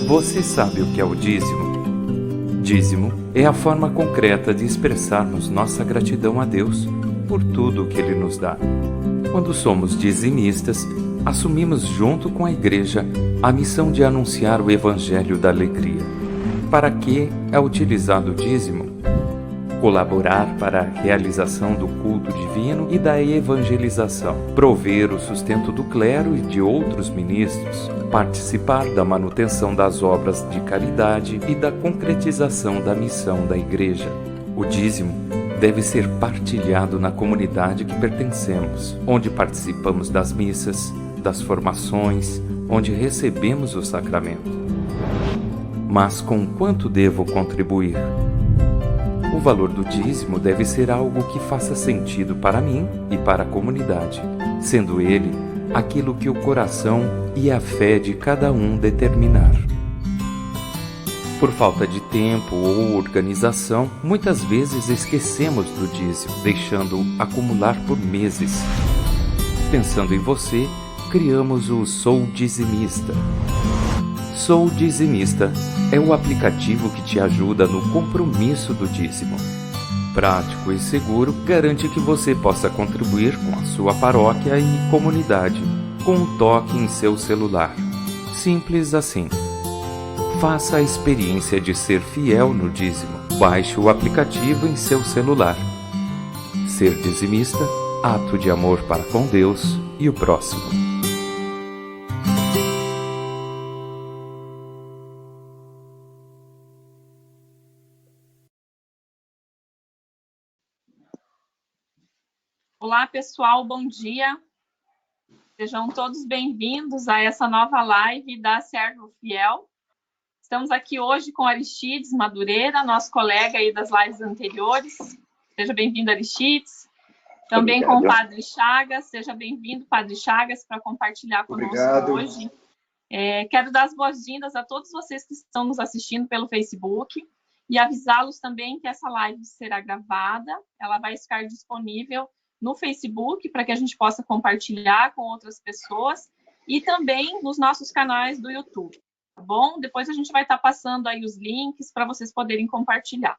Você sabe o que é o dízimo? Dízimo é a forma concreta de expressarmos nossa gratidão a Deus por tudo o que Ele nos dá. Quando somos dizimistas, assumimos junto com a Igreja a missão de anunciar o Evangelho da Alegria. Para que é utilizado o dízimo? Colaborar para a realização do culto divino e da evangelização, prover o sustento do clero e de outros ministros, participar da manutenção das obras de caridade e da concretização da missão da Igreja. O dízimo deve ser partilhado na comunidade que pertencemos, onde participamos das missas, das formações, onde recebemos o sacramento. Mas com quanto devo contribuir? O valor do dízimo deve ser algo que faça sentido para mim e para a comunidade, sendo ele aquilo que o coração e a fé de cada um determinar. Por falta de tempo ou organização, muitas vezes esquecemos do dízimo, deixando-o acumular por meses. Pensando em você, criamos o Sou Dizimista. Sou Dizimista é o aplicativo que te ajuda no compromisso do dízimo. Prático e seguro, garante que você possa contribuir com a sua paróquia e comunidade com um toque em seu celular. Simples assim. Faça a experiência de ser fiel no dízimo. Baixe o aplicativo em seu celular. Ser dizimista, ato de amor para com Deus e o próximo. Olá, pessoal, bom dia. Sejam todos bem-vindos a essa nova live da Servo Fiel. Estamos aqui hoje com Aristides Madureira, nosso colega aí das lives anteriores. Seja bem-vindo, Aristides. Também com o Padre Chagas. Seja bem-vindo, Padre Chagas, para compartilhar conosco hoje. Quero dar as boas-vindas a todos vocês que estão nos assistindo pelo Facebook e avisá-los também que essa live será gravada. Ela vai ficar disponível no Facebook, para que a gente possa compartilhar com outras pessoas, e também nos nossos canais do YouTube, tá bom? Depois a gente vai estar passando aí os links para vocês poderem compartilhar.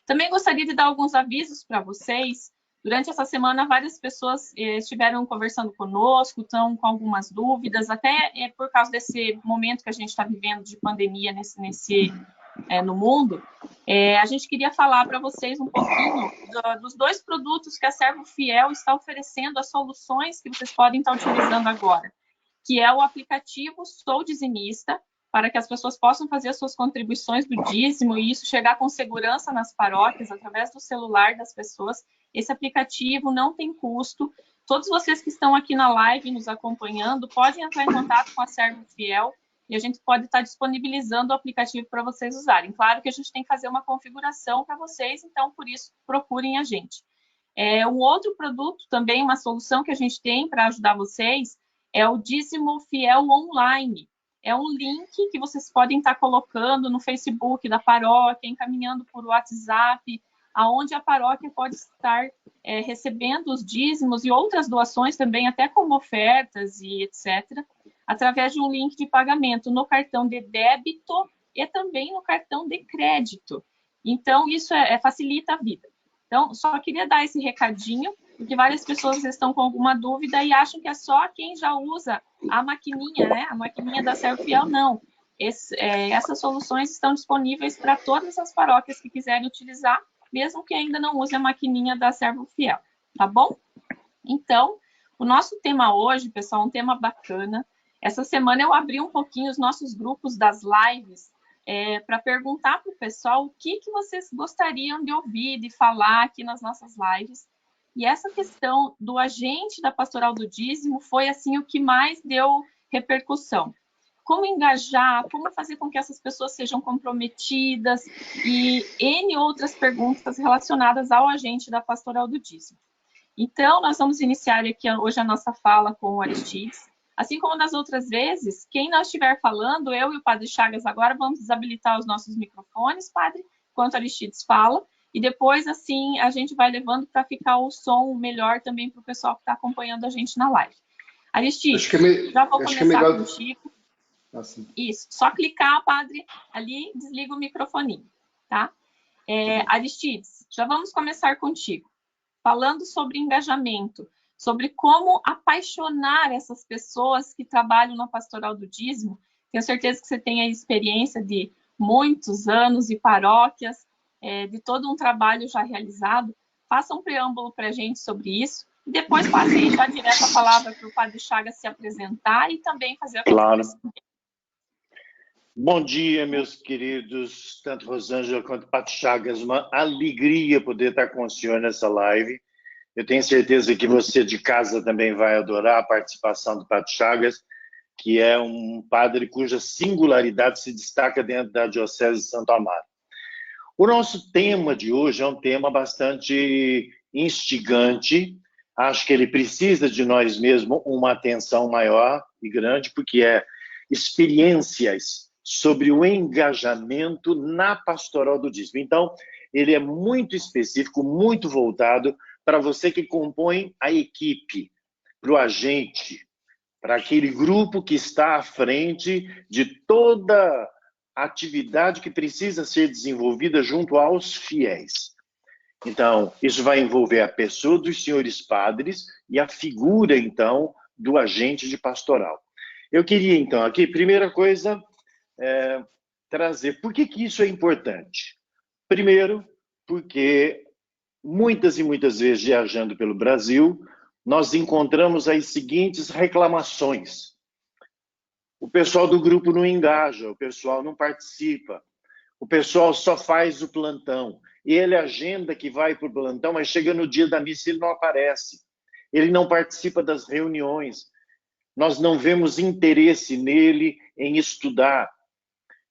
Também gostaria de dar alguns avisos para vocês. Durante essa semana, várias pessoas estiveram conversando conosco, estão com algumas dúvidas, até por causa desse momento que a gente está vivendo de pandemia no mundo. A gente queria falar para vocês um pouquinho dos dois produtos que a Servo Fiel está oferecendo, as soluções que vocês podem estar utilizando agora, que é o aplicativo Sou Dizimista, para que as pessoas possam fazer as suas contribuições do dízimo e isso chegar com segurança nas paróquias, através do celular das pessoas. Esse aplicativo não tem custo. Todos vocês que estão aqui na live nos acompanhando podem entrar em contato com a Servo Fiel e a gente pode estar disponibilizando o aplicativo para vocês usarem. Claro que a gente tem que fazer uma configuração para vocês, então, por isso, procurem a gente. Um outro produto, também uma solução que a gente tem para ajudar vocês, é o Dízimo Fiel Online. É um link que vocês podem estar colocando no Facebook da paróquia, encaminhando por WhatsApp, aonde a paróquia pode estar recebendo os dízimos e outras doações também, até como ofertas e etc., através de um link de pagamento no cartão de débito e também no cartão de crédito. Então, isso facilita a vida. Então, só queria dar esse recadinho, porque várias pessoas estão com alguma dúvida e acham que é só quem já usa a maquininha, né? A maquininha da Servo Fiel, não. Essas soluções estão disponíveis para todas as paróquias que quiserem utilizar, mesmo que ainda não use a maquininha da Servo Fiel, tá bom? Então, o nosso tema hoje, pessoal, é um tema bacana. Essa semana eu abri um pouquinho os nossos grupos das lives para perguntar para o pessoal o que vocês gostariam de ouvir, de falar aqui nas nossas lives. E essa questão do agente da Pastoral do Dízimo foi assim o que mais deu repercussão. Como engajar, como fazer com que essas pessoas sejam comprometidas e N outras perguntas relacionadas ao agente da Pastoral do Dízimo. Então, nós vamos iniciar aqui hoje a nossa fala com o Aristides. Assim como nas outras vezes, quem não estiver falando, eu e o Padre Chagas agora vamos desabilitar os nossos microfones, Padre, enquanto Aristides fala, e depois, assim, a gente vai levando para ficar o som melhor também para o pessoal que está acompanhando a gente na live. Aristides, já vou começar contigo. Assim. Isso, só clicar, padre, ali, desliga o microfoninho, tá? Aristides, já vamos começar contigo. Falando sobre engajamento, sobre como apaixonar essas pessoas que trabalham na Pastoral do Dízimo. Tenho certeza que você tem a experiência de muitos anos e paróquias, de todo um trabalho já realizado. Faça um preâmbulo para a gente sobre isso. E depois passe aí já direto a palavra para o Padre Chagas se apresentar e também fazer a contribuição. Bom dia, meus queridos, tanto Rosângela quanto Padre Chagas. Uma alegria poder estar com o senhor nessa live. Eu tenho certeza que você de casa também vai adorar a participação do Padre Chagas, que é um padre cuja singularidade se destaca dentro da Diocese de Santo Amaro. O nosso tema de hoje é um tema bastante instigante. Acho que ele precisa de nós mesmos uma atenção maior e grande, porque é experiências sobre o engajamento na pastoral do dízimo. Então, ele é muito específico, muito voltado para você que compõe a equipe, para o agente, para aquele grupo que está à frente de toda a atividade que precisa ser desenvolvida junto aos fiéis. Então, isso vai envolver a pessoa dos senhores padres e a figura, então, do agente de pastoral. Eu queria, então, aqui, primeira coisa, trazer por que isso é importante. Primeiro, porque muitas e muitas vezes, viajando pelo Brasil, nós encontramos as seguintes reclamações. O pessoal do grupo não engaja, o pessoal não participa, o pessoal só faz o plantão. Ele agenda que vai para o plantão, mas chega no dia da missa e ele não aparece. Ele não participa das reuniões. Nós não vemos interesse nele em estudar.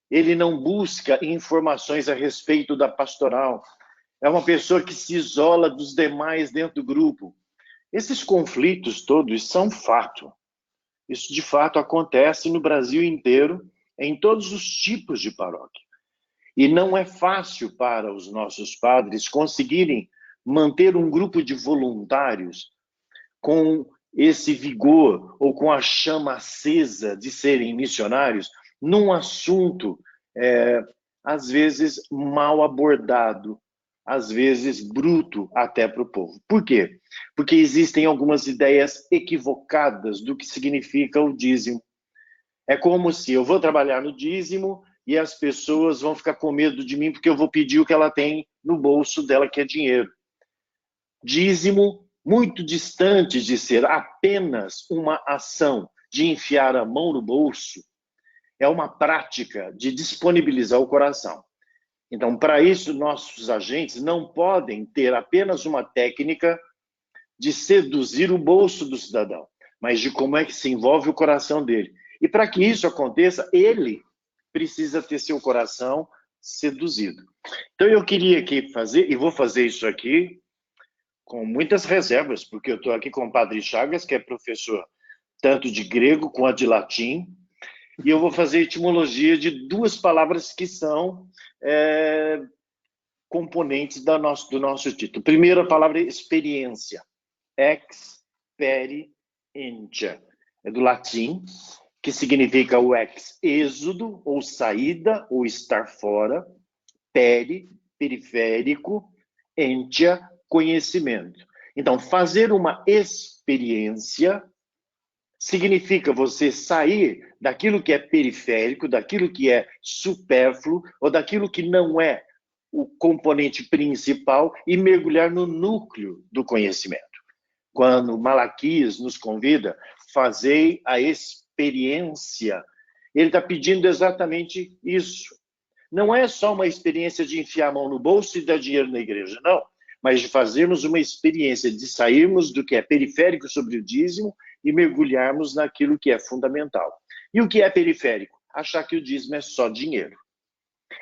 Ele não busca informações a respeito da pastoral. É uma pessoa que se isola dos demais dentro do grupo. Esses conflitos todos são fato. Isso, de fato, acontece no Brasil inteiro, em todos os tipos de paróquia. E não é fácil para os nossos padres conseguirem manter um grupo de voluntários com esse vigor ou com a chama acesa de serem missionários num assunto, às vezes, mal abordado, às vezes bruto até para o povo. Por quê? Porque existem algumas ideias equivocadas do que significa o dízimo. É como se eu vou trabalhar no dízimo e as pessoas vão ficar com medo de mim porque eu vou pedir o que ela tem no bolso dela, que é dinheiro. Dízimo, muito distante de ser apenas uma ação de enfiar a mão no bolso, é uma prática de disponibilizar o coração. Então, para isso, nossos agentes não podem ter apenas uma técnica de seduzir o bolso do cidadão, mas de como é que se envolve o coração dele. E para que isso aconteça, ele precisa ter seu coração seduzido. Então, eu queria aqui fazer, e vou fazer isso aqui com muitas reservas, porque eu estou aqui com o Padre Chagas, que é professor tanto de grego quanto de latim, e eu vou fazer etimologia de duas palavras que são componentes do nosso título. Primeiro, a palavra experiência. Experientia. É do latim, que significa o ex, êxodo, ou saída, ou estar fora. Periférico. Entia, conhecimento. Então, fazer uma experiência significa você sair daquilo que é periférico, daquilo que é supérfluo, ou daquilo que não é o componente principal e mergulhar no núcleo do conhecimento. Quando Malaquias nos convida, fazei a experiência, ele está pedindo exatamente isso. Não é só uma experiência de enfiar a mão no bolso e dar dinheiro na igreja, não. Mas de fazermos uma experiência de sairmos do que é periférico sobre o dízimo e mergulharmos naquilo que é fundamental. E o que é periférico? Achar que o dízimo é só dinheiro.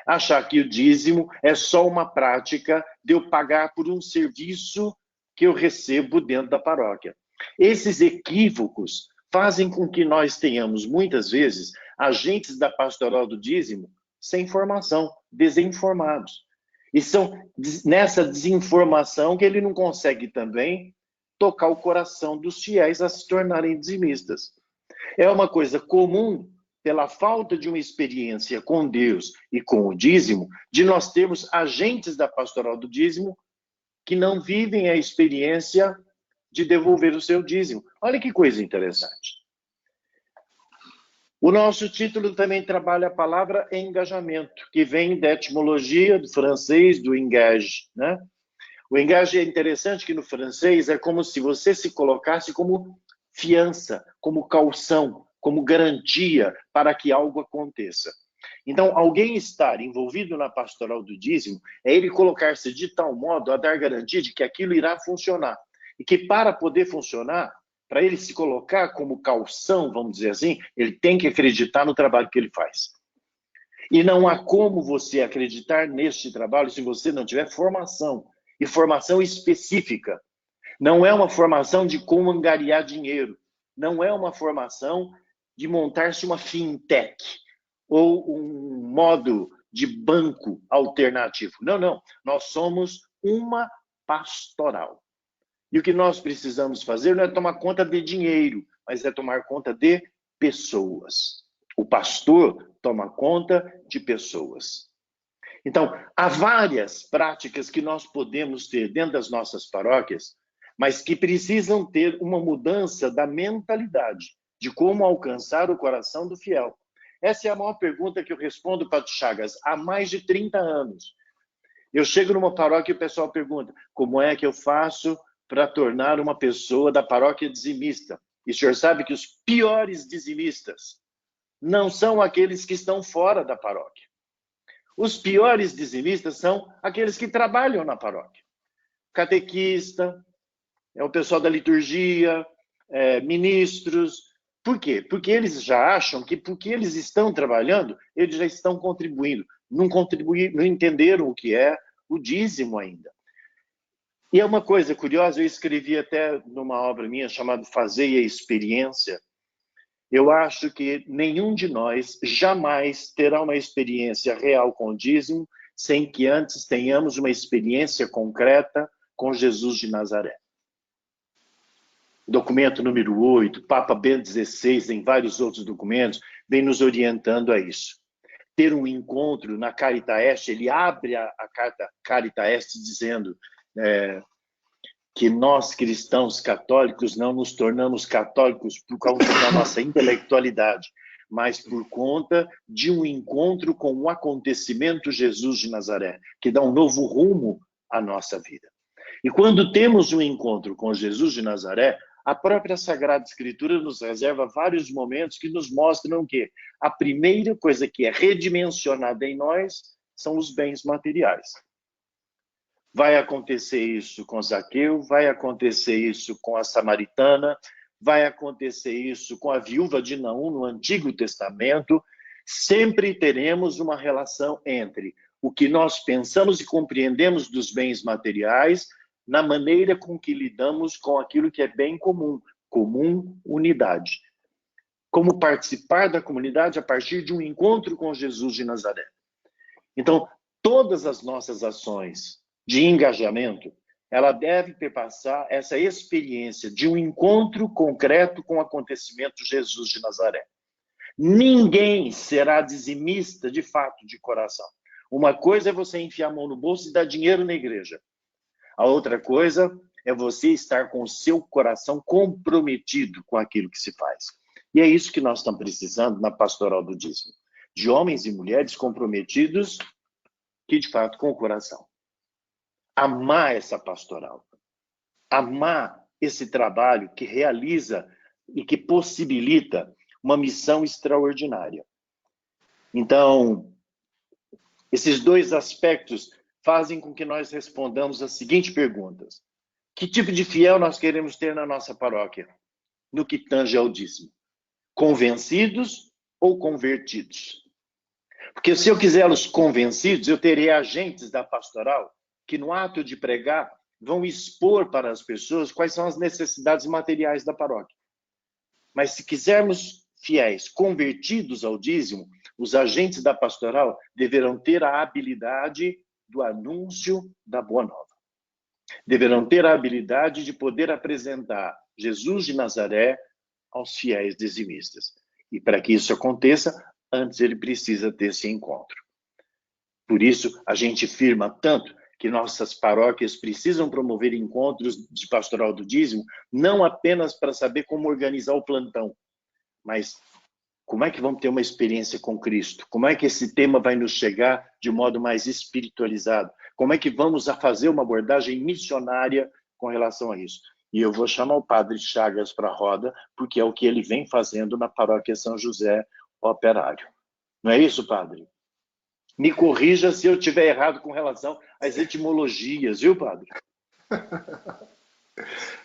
Achar que o dízimo é só uma prática de eu pagar por um serviço que eu recebo dentro da paróquia. Esses equívocos fazem com que nós tenhamos, muitas vezes, agentes da pastoral do dízimo sem formação, desinformados. E são nessa desinformação que ele não consegue também tocar o coração dos fiéis a se tornarem dizimistas. É uma coisa comum pela falta de uma experiência com Deus e com o dízimo, de nós termos agentes da pastoral do dízimo que não vivem a experiência de devolver o seu dízimo. Olha que coisa interessante. O nosso título também trabalha a palavra engajamento, que vem da etimologia do francês, do engage, né? O engage é interessante que no francês é como se você se colocasse como fiança, como caução, como garantia para que algo aconteça. Então, alguém estar envolvido na pastoral do dízimo é ele colocar-se de tal modo a dar garantia de que aquilo irá funcionar. E que para poder funcionar, para ele se colocar como caução, vamos dizer assim, ele tem que acreditar no trabalho que ele faz. E não há como você acreditar neste trabalho se você não tiver formação, e formação específica. Não é uma formação de como angariar dinheiro, não é uma formação de montar-se uma fintech, ou um modo de banco alternativo. Não, não. Nós somos uma pastoral. E o que nós precisamos fazer não é tomar conta de dinheiro, mas é tomar conta de pessoas. O pastor toma conta de pessoas. Então, há várias práticas que nós podemos ter dentro das nossas paróquias, mas que precisam ter uma mudança da mentalidade, de como alcançar o coração do fiel. Essa é a maior pergunta que eu respondo para o Chagas há mais de 30 anos. Eu chego numa paróquia e o pessoal pergunta: como é que eu faço para tornar uma pessoa da paróquia dizimista? E o senhor sabe que os piores dizimistas não são aqueles que estão fora da paróquia. Os piores dizimistas são aqueles que trabalham na paróquia. Catequista, é o pessoal da liturgia, ministros. Por quê? Porque eles já acham que porque eles estão trabalhando, eles já estão contribuindo. Não entenderam o que é o dízimo ainda. E é uma coisa curiosa, eu escrevi até numa obra minha chamada Fazei a Experiência. Eu acho que nenhum de nós jamais terá uma experiência real com o dízimo sem que antes tenhamos uma experiência concreta com Jesus de Nazaré. Documento número 8, Papa Bento XVI, em vários outros documentos, vem nos orientando a isso. Ter um encontro na Carita Est, ele abre a carta Carita Est dizendo que nós, cristãos católicos, não nos tornamos católicos por causa da nossa intelectualidade, mas por conta de um encontro com o acontecimento Jesus de Nazaré, que dá um novo rumo à nossa vida. E quando temos um encontro com Jesus de Nazaré, a própria Sagrada Escritura nos reserva vários momentos que nos mostram que a primeira coisa que é redimensionada em nós são os bens materiais. Vai acontecer isso com Zaqueu, vai acontecer isso com a samaritana, vai acontecer isso com a viúva de Naum no Antigo Testamento. Sempre teremos uma relação entre o que nós pensamos e compreendemos dos bens materiais na maneira com que lidamos com aquilo que é bem comum, unidade. Como participar da comunidade a partir de um encontro com Jesus de Nazaré. Então, todas as nossas ações de engajamento, ela deve perpassar essa experiência de um encontro concreto com o acontecimento de Jesus de Nazaré. Ninguém será dizimista de fato, de coração. Uma coisa é você enfiar a mão no bolso e dar dinheiro na igreja. A outra coisa é você estar com o seu coração comprometido com aquilo que se faz. E é isso que nós estamos precisando na pastoral do dízimo. De homens e mulheres comprometidos que, de fato, com o coração. Amar essa pastoral. Amar esse trabalho que realiza e que possibilita uma missão extraordinária. Então, esses dois aspectos fazem com que nós respondamos as seguintes perguntas. Que tipo de fiel nós queremos ter na nossa paróquia? No que tange ao dízimo. Convencidos ou convertidos? Porque se eu quiser os convencidos, eu terei agentes da pastoral que no ato de pregar vão expor para as pessoas quais são as necessidades materiais da paróquia. Mas se quisermos fiéis convertidos ao dízimo, os agentes da pastoral deverão ter a habilidade do anúncio da Boa Nova. Deverão ter a habilidade de poder apresentar Jesus de Nazaré aos fiéis dizimistas. E para que isso aconteça, antes ele precisa ter esse encontro. Por isso, a gente firma tanto que nossas paróquias precisam promover encontros de pastoral do dízimo, não apenas para saber como organizar o plantão, mas como é que vamos ter uma experiência com Cristo? Como é que esse tema vai nos chegar de modo mais espiritualizado? Como é que vamos fazer uma abordagem missionária com relação a isso? E eu vou chamar o padre Chagas para a roda, porque é o que ele vem fazendo na paróquia São José Operário. Não é isso, padre? Me corrija se eu estiver errado com relação às etimologias, viu, padre?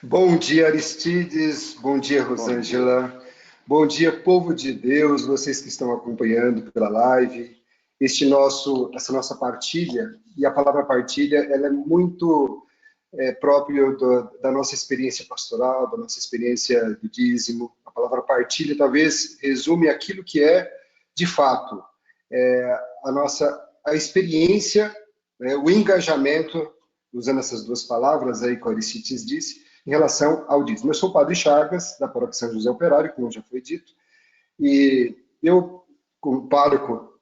Bom dia, Aristides. Bom dia, Rosângela. Bom dia, povo de Deus, vocês que estão acompanhando pela live. Essa nossa partilha, e a palavra partilha, ela é muito própria da nossa experiência pastoral, da nossa experiência do dízimo. A palavra partilha talvez resume aquilo que é, de fato, a experiência, o engajamento, usando essas duas palavras aí que o Aristides disse, em relação ao dízimo. Eu sou o padre Chagas, da paróquia São José Operário, como já foi dito, e eu, como pároco,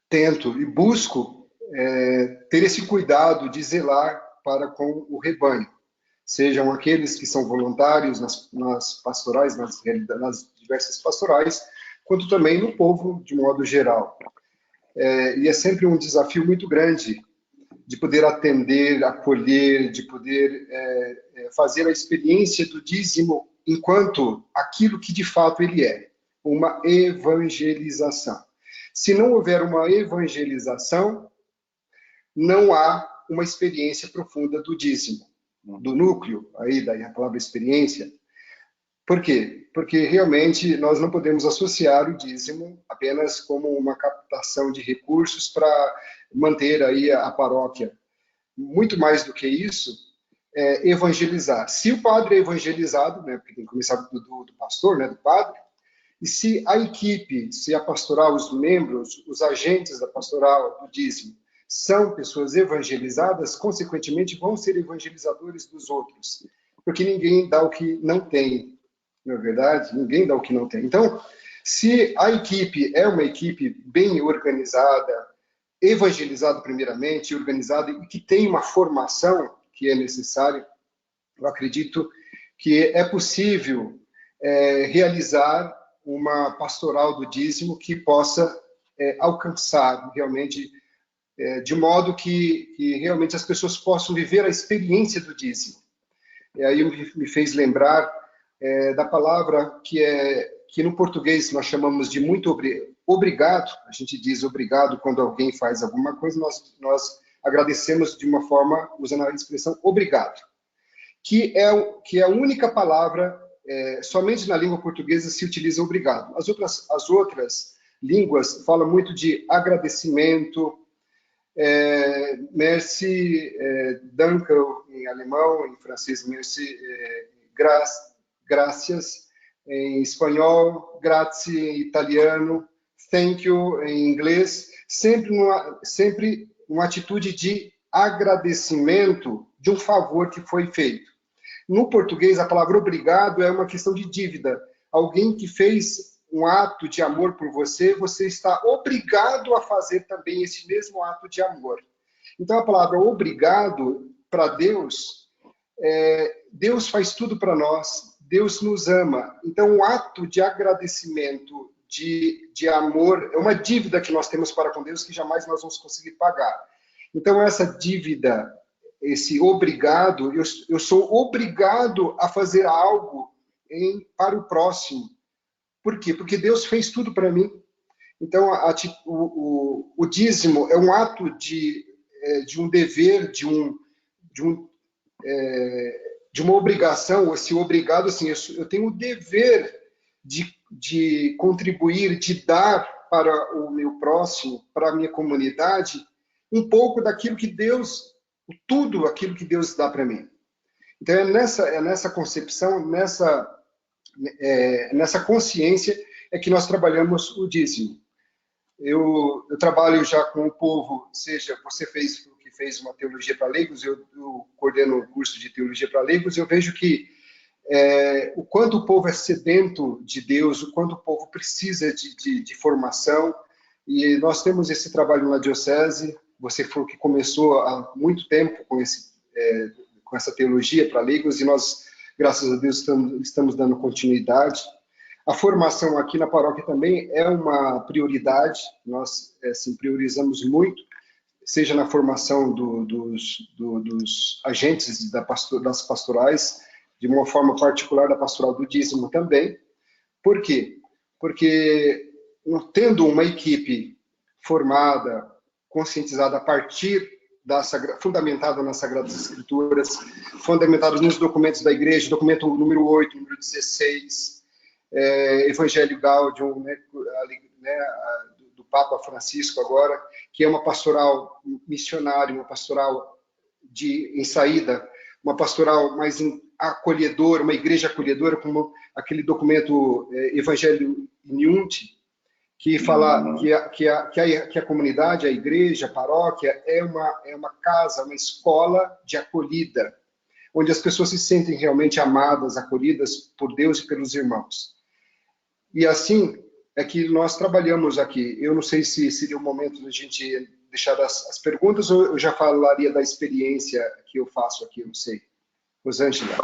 tento e busco ter esse cuidado de zelar para com o rebanho, sejam aqueles que são voluntários nas pastorais, nas diversas pastorais, quanto também no povo de modo geral. E é sempre um desafio muito grande de poder atender, acolher, de poder fazer a experiência do dízimo enquanto aquilo que de fato ele é, uma evangelização. Se não houver uma evangelização, não há uma experiência profunda do dízimo, do núcleo, aí daí a palavra experiência. Por quê? Porque realmente nós não podemos associar o dízimo apenas como uma captação de recursos para manter aí a paróquia. Muito mais do que isso, evangelizar. Se o padre é evangelizado, né, porque tem que começar do pastor, né, do padre, e se a equipe, se a pastoral, os membros, os agentes da pastoral, do dízimo, são pessoas evangelizadas, consequentemente vão ser evangelizadores dos outros, porque ninguém dá o que não tem. Não é verdade? Ninguém dá o que não tem. Então, se a equipe é uma equipe bem organizada, evangelizada primeiramente, organizada e que tem uma formação que é necessária, eu acredito que é possível realizar uma pastoral do dízimo que possa alcançar realmente, de modo que realmente as pessoas possam viver a experiência do dízimo. E aí me fez lembrar da palavra que no português nós chamamos de muito obrigado. A gente diz obrigado quando alguém faz alguma coisa, nós agradecemos de uma forma, usando a expressão obrigado, que é a única palavra, somente na língua portuguesa se utiliza obrigado. As outras línguas falam muito de agradecimento, merci, danke em alemão, em francês merci, gracias, em espanhol, grazie em italiano, thank you em inglês, sempre uma atitude de agradecimento de um favor que foi feito. No português, a palavra obrigado é uma questão de dívida. Alguém que fez um ato de amor por você, você está obrigado a fazer também esse mesmo ato de amor. Então, a palavra obrigado para Deus, Deus faz tudo para nós, Deus nos ama. Então, o ato de agradecimento, de amor, é uma dívida que nós temos para com Deus que jamais nós vamos conseguir pagar. Então, essa dívida, esse obrigado, eu sou obrigado a fazer algo para o próximo. Por quê? Porque Deus fez tudo para mim. Então, o dízimo é um ato de um dever, de uma obrigação. Esse obrigado, assim, eu tenho o dever de contribuir, de dar para o meu próximo, para a minha comunidade, um pouco daquilo que Deus, tudo aquilo que Deus dá para mim. Então, é nessa concepção, nessa consciência é que nós trabalhamos o dízimo. Eu trabalho já com o povo, seja você fez uma teologia para leigos, eu coordeno um curso de teologia para leigos, eu vejo que o quanto o povo é sedento de Deus, o quanto o povo precisa de formação. E nós temos esse trabalho na Diocese. Você foi o que começou há muito tempo com essa teologia para leigos, e nós, graças a Deus, estamos dando continuidade. A formação aqui na paróquia também é uma prioridade. Nós assim, priorizamos muito, seja na formação dos agentes das pastorais, de uma forma particular da pastoral do dízimo também. Por quê? Porque tendo uma equipe formada, conscientizada a partir fundamentada nas Sagradas Escrituras, fundamentada nos documentos da Igreja, documento número 8, número 16, Evangelho Gaudium, né, do Papa Francisco agora, que é uma pastoral missionária, uma pastoral em saída, uma pastoral mais acolhedora, uma igreja acolhedora, como aquele documento Evangelho Iuniunte, que fala que a comunidade, a igreja, a paróquia é uma casa, uma escola de acolhida, onde as pessoas se sentem realmente amadas, acolhidas por Deus e pelos irmãos. E assim é que nós trabalhamos aqui. Eu não sei se seria o momento da gente deixar as perguntas, ou eu já falaria da experiência que eu faço aqui, eu não sei. Rosângela.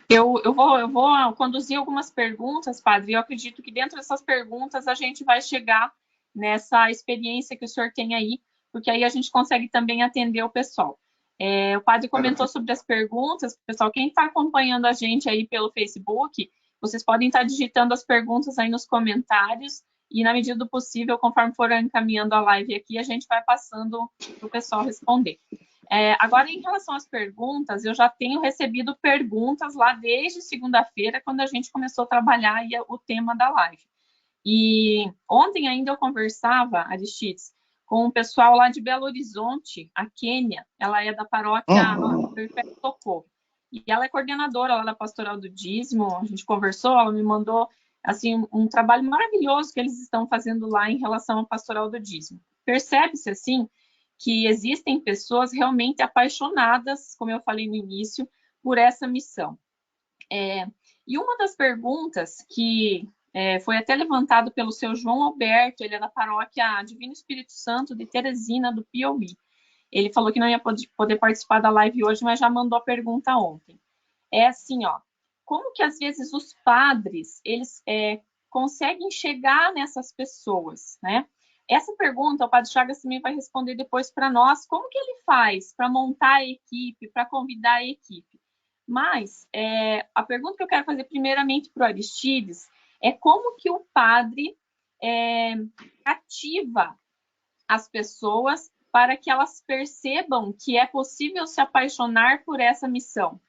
Eu vou conduzir algumas perguntas, padre, e eu acredito que dentro dessas perguntas a gente vai chegar nessa experiência que o senhor tem aí, porque aí a gente consegue também atender o pessoal. O padre comentou sobre as perguntas. Pessoal, quem está acompanhando a gente aí pelo Facebook, vocês podem estar digitando as perguntas aí nos comentários, e na medida do possível, conforme for encaminhando a live aqui, a gente vai passando para o pessoal responder. Agora, em relação às perguntas, eu já tenho recebido perguntas lá desde segunda-feira, quando a gente começou a trabalhar aí o tema da live. E ontem ainda eu conversava, Aristides, com o pessoal lá de Belo Horizonte, a Kênia. Ela é da paróquia Perpétuo Socorro. E ela é coordenadora lá da Pastoral do Dízimo. A gente conversou, ela me mandou assim, um trabalho maravilhoso que eles estão fazendo lá em relação à Pastoral do Dízimo. Percebe-se, assim, que existem pessoas realmente apaixonadas, como eu falei no início, por essa missão. E uma das perguntas que foi até levantado pelo seu João Alberto, ele é da paróquia Divino Espírito Santo de Teresina, do Piauí. Ele falou que não ia poder participar da live hoje, mas já mandou a pergunta ontem. É assim, ó, como que às vezes os padres, eles conseguem chegar nessas pessoas, né? Essa pergunta, o padre Chagas também vai responder depois para nós, como que ele faz para montar a equipe, para convidar a equipe. Mas a pergunta que eu quero fazer primeiramente para o Aristides é como que o padre ativa as pessoas para que elas percebam que é possível se apaixonar por essa missão.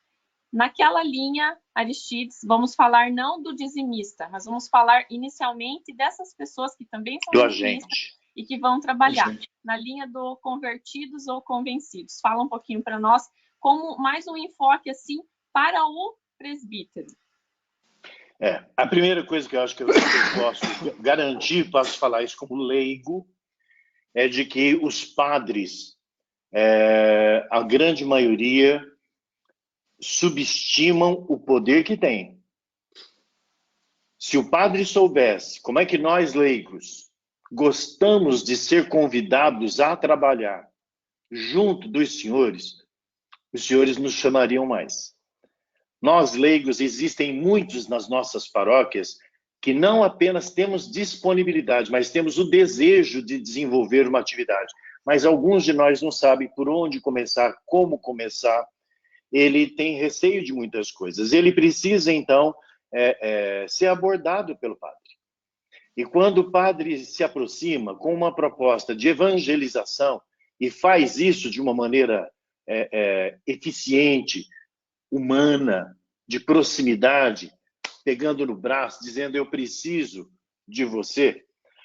Naquela linha, Aristides, vamos falar não do dizimista, mas vamos falar inicialmente dessas pessoas que também são dizimistas e que vão trabalhar na linha do convertidos ou convencidos. Fala um pouquinho para nós, como mais um enfoque assim para o presbítero. A primeira coisa que eu acho que eu posso garantir, posso falar isso como leigo, é de que os padres, a grande maioria, subestimam o poder que tem. Se o padre soubesse como é que nós, leigos, gostamos de ser convidados a trabalhar junto dos senhores, os senhores nos chamariam mais. Nós, leigos, existem muitos nas nossas paróquias que não apenas temos disponibilidade, mas temos o desejo de desenvolver uma atividade. Mas alguns de nós não sabem por onde começar, como começar. Ele tem receio de muitas coisas. Ele precisa, então, ser abordado pelo padre. E quando o padre se aproxima com uma proposta de evangelização e faz isso de uma maneira eficiente, humana, de proximidade, pegando no braço, dizendo eu preciso de você,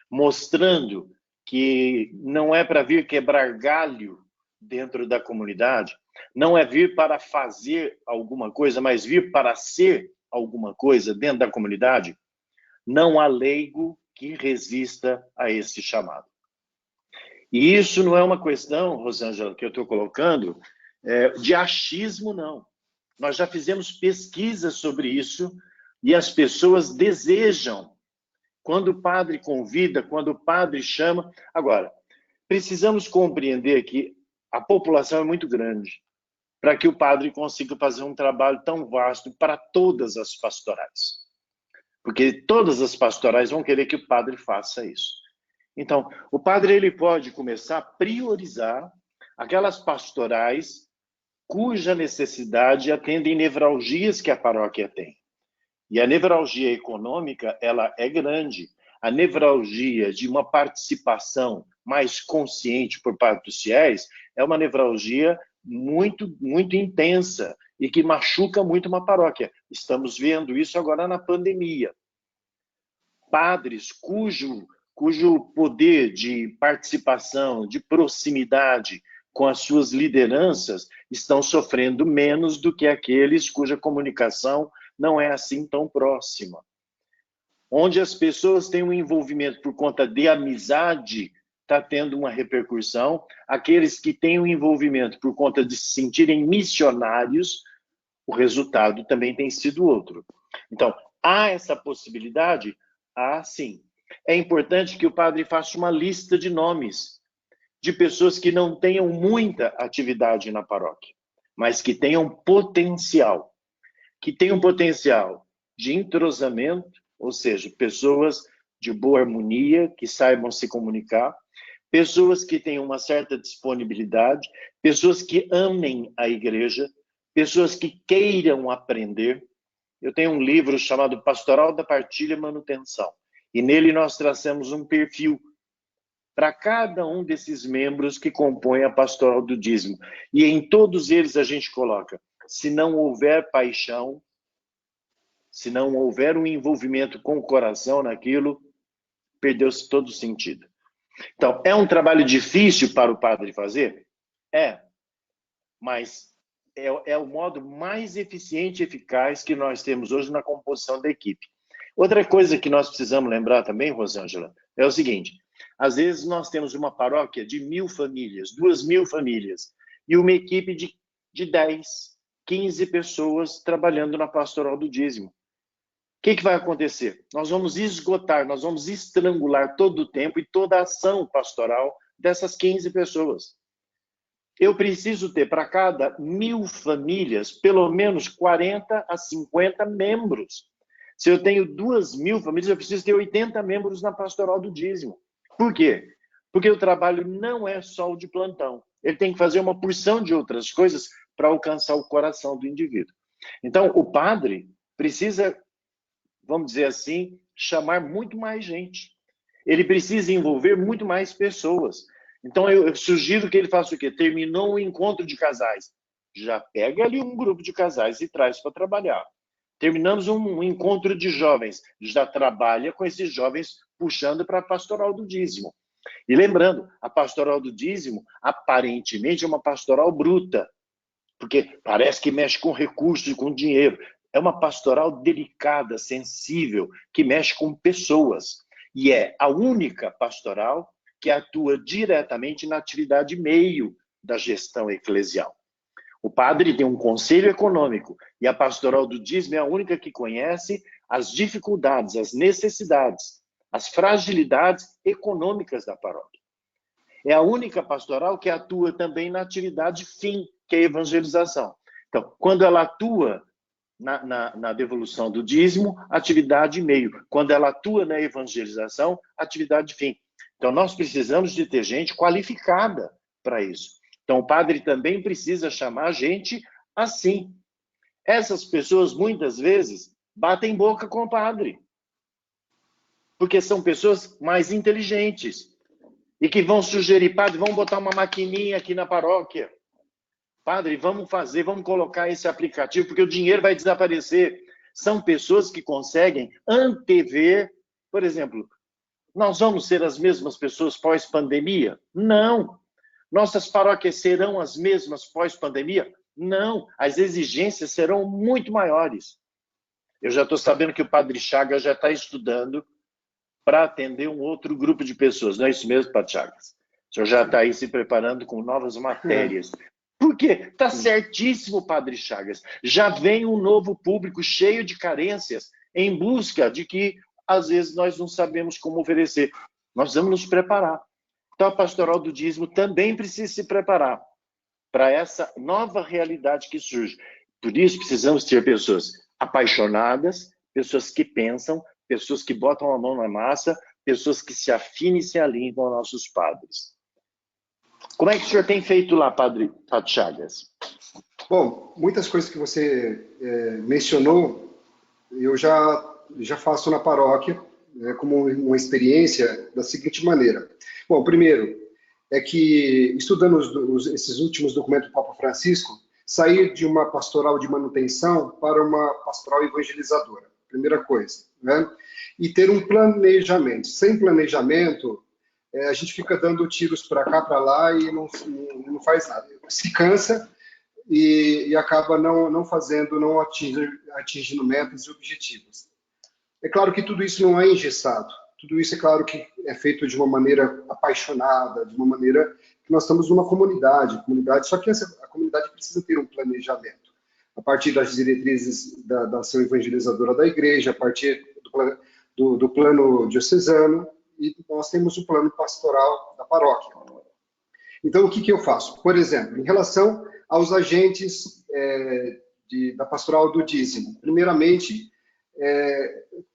mostrando que não é para vir quebrar galho dentro da comunidade, não é vir para fazer alguma coisa, mas vir para ser alguma coisa dentro da comunidade, não há leigo que resista a esse chamado. E isso não é uma questão, Rosângela, que eu estou colocando, de achismo, não. Nós já fizemos pesquisas sobre isso e as pessoas desejam. Quando o padre convida, quando o padre chama. Agora, precisamos compreender que a população é muito grande para que o padre consiga fazer um trabalho tão vasto para todas as pastorais. Porque todas as pastorais vão querer que o padre faça isso. Então, o padre ele pode começar a priorizar aquelas pastorais cuja necessidade atendem nevralgias que a paróquia tem. E a nevralgia econômica, ela é grande. A nevralgia de uma participação mais consciente por parte dos fiéis é uma nevralgia muito, muito intensa e que machuca muito uma paróquia. Estamos vendo isso agora na pandemia. Padres cujo poder de participação, de proximidade com as suas lideranças estão sofrendo menos do que aqueles cuja comunicação não é assim tão próxima. Onde as pessoas têm um envolvimento por conta de amizade, está tendo uma repercussão. Aqueles que têm um envolvimento por conta de se sentirem missionários, o resultado também tem sido outro. Então, há essa possibilidade? Há sim. É importante que o padre faça uma lista de nomes de pessoas que não tenham muita atividade na paróquia, mas que tenham potencial. Que tenham potencial de entrosamento, ou seja, pessoas de boa harmonia, que saibam se comunicar, pessoas que tenham uma certa disponibilidade, pessoas que amem a igreja, pessoas que queiram aprender. Eu tenho um livro chamado Pastoral da Partilha e Manutenção, e nele nós traçamos um perfil para cada um desses membros que compõem a Pastoral do Dízimo. E em todos eles a gente coloca: se não houver paixão, se não houver um envolvimento com o coração naquilo, perdeu-se todo o sentido. Então, é um trabalho difícil para o padre fazer? É, mas é o modo mais eficiente e eficaz que nós temos hoje na composição da equipe. Outra coisa que nós precisamos lembrar também, Rosângela, é o seguinte: às vezes nós temos uma paróquia de 1.000 famílias, 2.000 famílias, e uma equipe de 10, 15 pessoas trabalhando na Pastoral do Dízimo. O que vai acontecer? Nós vamos esgotar, nós vamos estrangular todo o tempo e toda a ação pastoral dessas 15 pessoas. Eu preciso ter para cada 1.000 famílias, pelo menos 40 a 50 membros. Se eu tenho 2.000 famílias, eu preciso ter 80 membros na Pastoral do Dízimo. Por quê? Porque o trabalho não é só o de plantão. Ele tem que fazer uma porção de outras coisas para alcançar o coração do indivíduo. Então, o padre precisa, vamos dizer assim, chamar muito mais gente. Ele precisa envolver muito mais pessoas. Então, eu sugiro que ele faça o quê? Terminou um encontro de casais. Já pega ali um grupo de casais e traz para trabalhar. Terminamos um encontro de jovens. Já trabalha com esses jovens puxando para a Pastoral do Dízimo. E lembrando, a Pastoral do Dízimo, aparentemente, é uma pastoral bruta. Porque parece que mexe com recursos e com dinheiro. É uma pastoral delicada, sensível, que mexe com pessoas. E é a única pastoral que atua diretamente na atividade meio da gestão eclesial. O padre tem um conselho econômico e a Pastoral do Dízimo é a única que conhece as dificuldades, as necessidades, as fragilidades econômicas da paróquia. É a única pastoral que atua também na atividade fim, que é a evangelização. Então, quando ela atua na devolução do dízimo, atividade meio. Quando ela atua na evangelização, atividade fim. Então, nós precisamos de ter gente qualificada para isso. Então, o padre também precisa chamar gente assim. Essas pessoas, muitas vezes, batem boca com o padre. Porque são pessoas mais inteligentes. E que vão sugerir: padre, vamos botar uma maquininha aqui na paróquia. Padre, vamos colocar esse aplicativo, porque o dinheiro vai desaparecer. São pessoas que conseguem antever, por exemplo, nós vamos ser as mesmas pessoas pós-pandemia? Não. Nossas paróquias serão as mesmas pós-pandemia? Não. As exigências serão muito maiores. Eu já estou sabendo que o padre Chagas já está estudando para atender um outro grupo de pessoas. Não é isso mesmo, padre Chagas? O senhor já está aí se preparando com novas matérias Por quê? Está certíssimo, Padre Chagas. Já vem um novo público cheio de carências, em busca de que, às vezes, nós não sabemos como oferecer. Nós vamos nos preparar. Então, a pastoral do dízimo também precisa se preparar para essa nova realidade que surge. Por isso, precisamos ter pessoas apaixonadas, pessoas que pensam, pessoas que botam a mão na massa, pessoas que se afinem e se alinham com nossos padres. Como é que o senhor tem feito lá, Padre Chagas? Bom, muitas coisas que você mencionou, eu já faço na paróquia, como uma experiência da seguinte maneira. Bom, primeiro, é que, estudando esses últimos documentos do Papa Francisco, sair de uma pastoral de manutenção para uma pastoral evangelizadora, primeira coisa, né? E ter um planejamento. Sem planejamento, a gente fica dando tiros para cá, para lá e não faz nada. Se cansa e acaba não fazendo, não atingindo metas e objetivos. É claro que tudo isso não é engessado. Tudo isso é claro que é feito de uma maneira apaixonada, de uma maneira que nós estamos numa comunidade, só que a comunidade precisa ter um planejamento. A partir das diretrizes da ação evangelizadora da igreja, a partir do plano diocesano, e nós temos o plano pastoral da paróquia. Então, o que eu faço? Por exemplo, em relação aos agentes da pastoral do dízimo, primeiramente,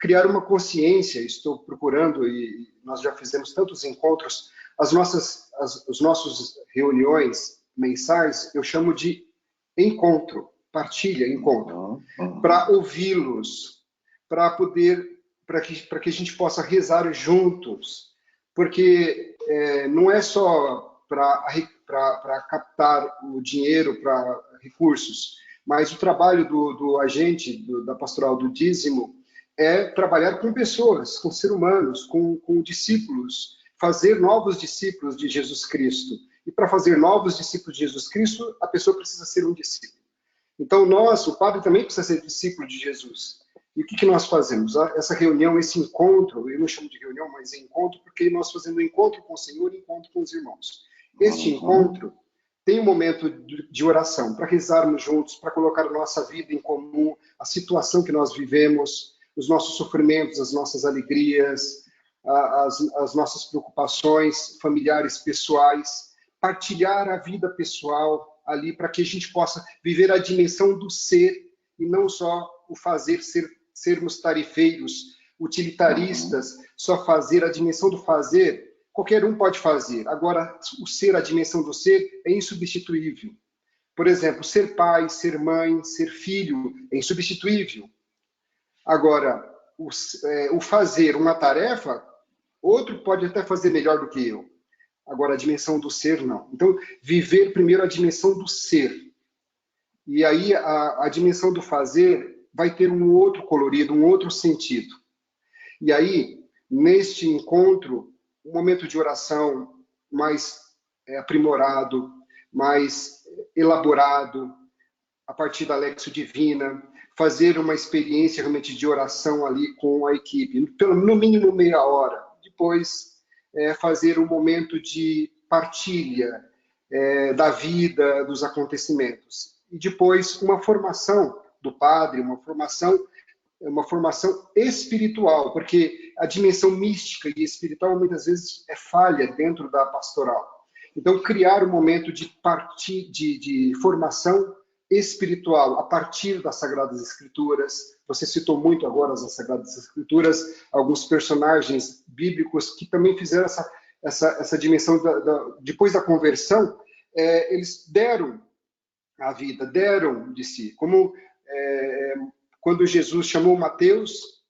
criar uma consciência. Estou procurando, e nós já fizemos tantos encontros, as nossas reuniões mensais, eu chamo de encontro, partilha, encontro, para ouvi-los, para que a gente possa rezar juntos, porque não é só para captar o dinheiro, para recursos, mas o trabalho do agente da pastoral do dízimo é trabalhar com pessoas, com seres humanos, com discípulos, fazer novos discípulos de Jesus Cristo. E para fazer novos discípulos de Jesus Cristo, a pessoa precisa ser um discípulo. Então o padre também precisa ser discípulo de Jesus. E o que nós fazemos? Essa reunião, esse encontro, eu não chamo de reunião, mas encontro, porque nós fazemos um encontro com o Senhor e encontro com os irmãos. Este encontro tem um momento de oração, para rezarmos juntos, para colocar a nossa vida em comum, a situação que nós vivemos, os nossos sofrimentos, as nossas alegrias, as nossas preocupações familiares, pessoais, partilhar a vida pessoal ali, para que a gente possa viver a dimensão do ser, e não só o fazer, sermos tarefeiros, utilitaristas, só fazer. A dimensão do fazer, qualquer um pode fazer. Agora, o ser, a dimensão do ser, é insubstituível. Por exemplo, ser pai, ser mãe, ser filho, é insubstituível. Agora, o fazer uma tarefa, outro pode até fazer melhor do que eu. Agora, a dimensão do ser, não. Então, viver primeiro a dimensão do ser. E aí, a dimensão do fazer vai ter um outro colorido, um outro sentido. E aí, neste encontro, um momento de oração mais aprimorado, mais elaborado, a partir da Lexio Divina, fazer uma experiência realmente de oração ali com a equipe, no mínimo meia hora. Depois, fazer um momento de partilha da vida, dos acontecimentos. E depois, uma formação do padre, uma formação espiritual, porque a dimensão mística e espiritual muitas vezes é falha dentro da pastoral. Então, criar um momento de formação espiritual a partir das Sagradas Escrituras. Você citou muito agora as Sagradas Escrituras, alguns personagens bíblicos que também fizeram essa dimensão depois da conversão, eles deram a vida, deram de si, como quando Jesus chamou Mateus,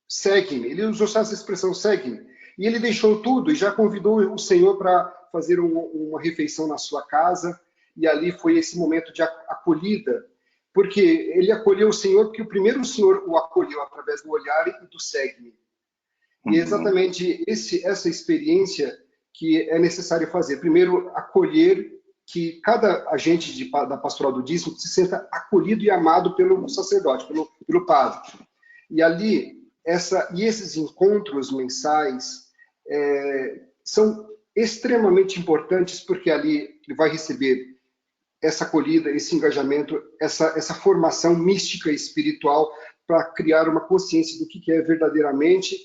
segue-me, ele usou essa expressão, segue-me, e ele deixou tudo e já convidou o Senhor para fazer uma refeição na sua casa, e ali foi esse momento de acolhida, porque ele acolheu o Senhor, porque o primeiro o Senhor o acolheu através do olhar e do segue-me. E é exatamente essa experiência que é necessário fazer. Primeiro, acolher, que cada agente da pastoral do dízimo se sinta acolhido e amado pelo sacerdote, pelo padre. E ali, esses encontros mensais são extremamente importantes, porque ali ele vai receber essa acolhida, esse engajamento, essa formação mística e espiritual para criar uma consciência do que é verdadeiramente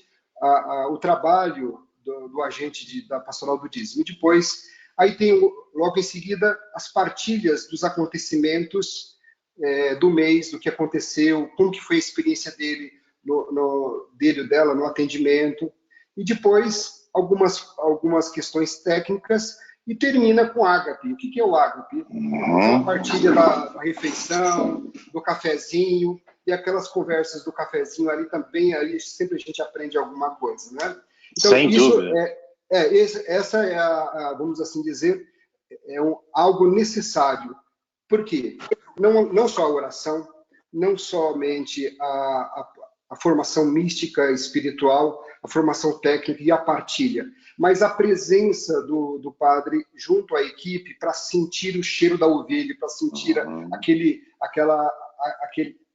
o trabalho do agente da pastoral do dízimo. E depois, aí tem logo em seguida as partilhas dos acontecimentos do mês, do que aconteceu, como que foi a experiência dele, dele ou dela no atendimento, e depois algumas questões técnicas, e termina com ágape. O que é o ágape? A partilha da refeição, do cafezinho, e aquelas conversas do cafezinho ali também, ali sempre a gente aprende alguma coisa, né? Então, sem isso dúvida. Essa é vamos assim dizer, algo necessário. Por quê? Não só a oração, não somente a formação mística espiritual, a formação técnica e a partilha, mas a presença do padre junto à equipe para sentir o cheiro da ovelha, para sentir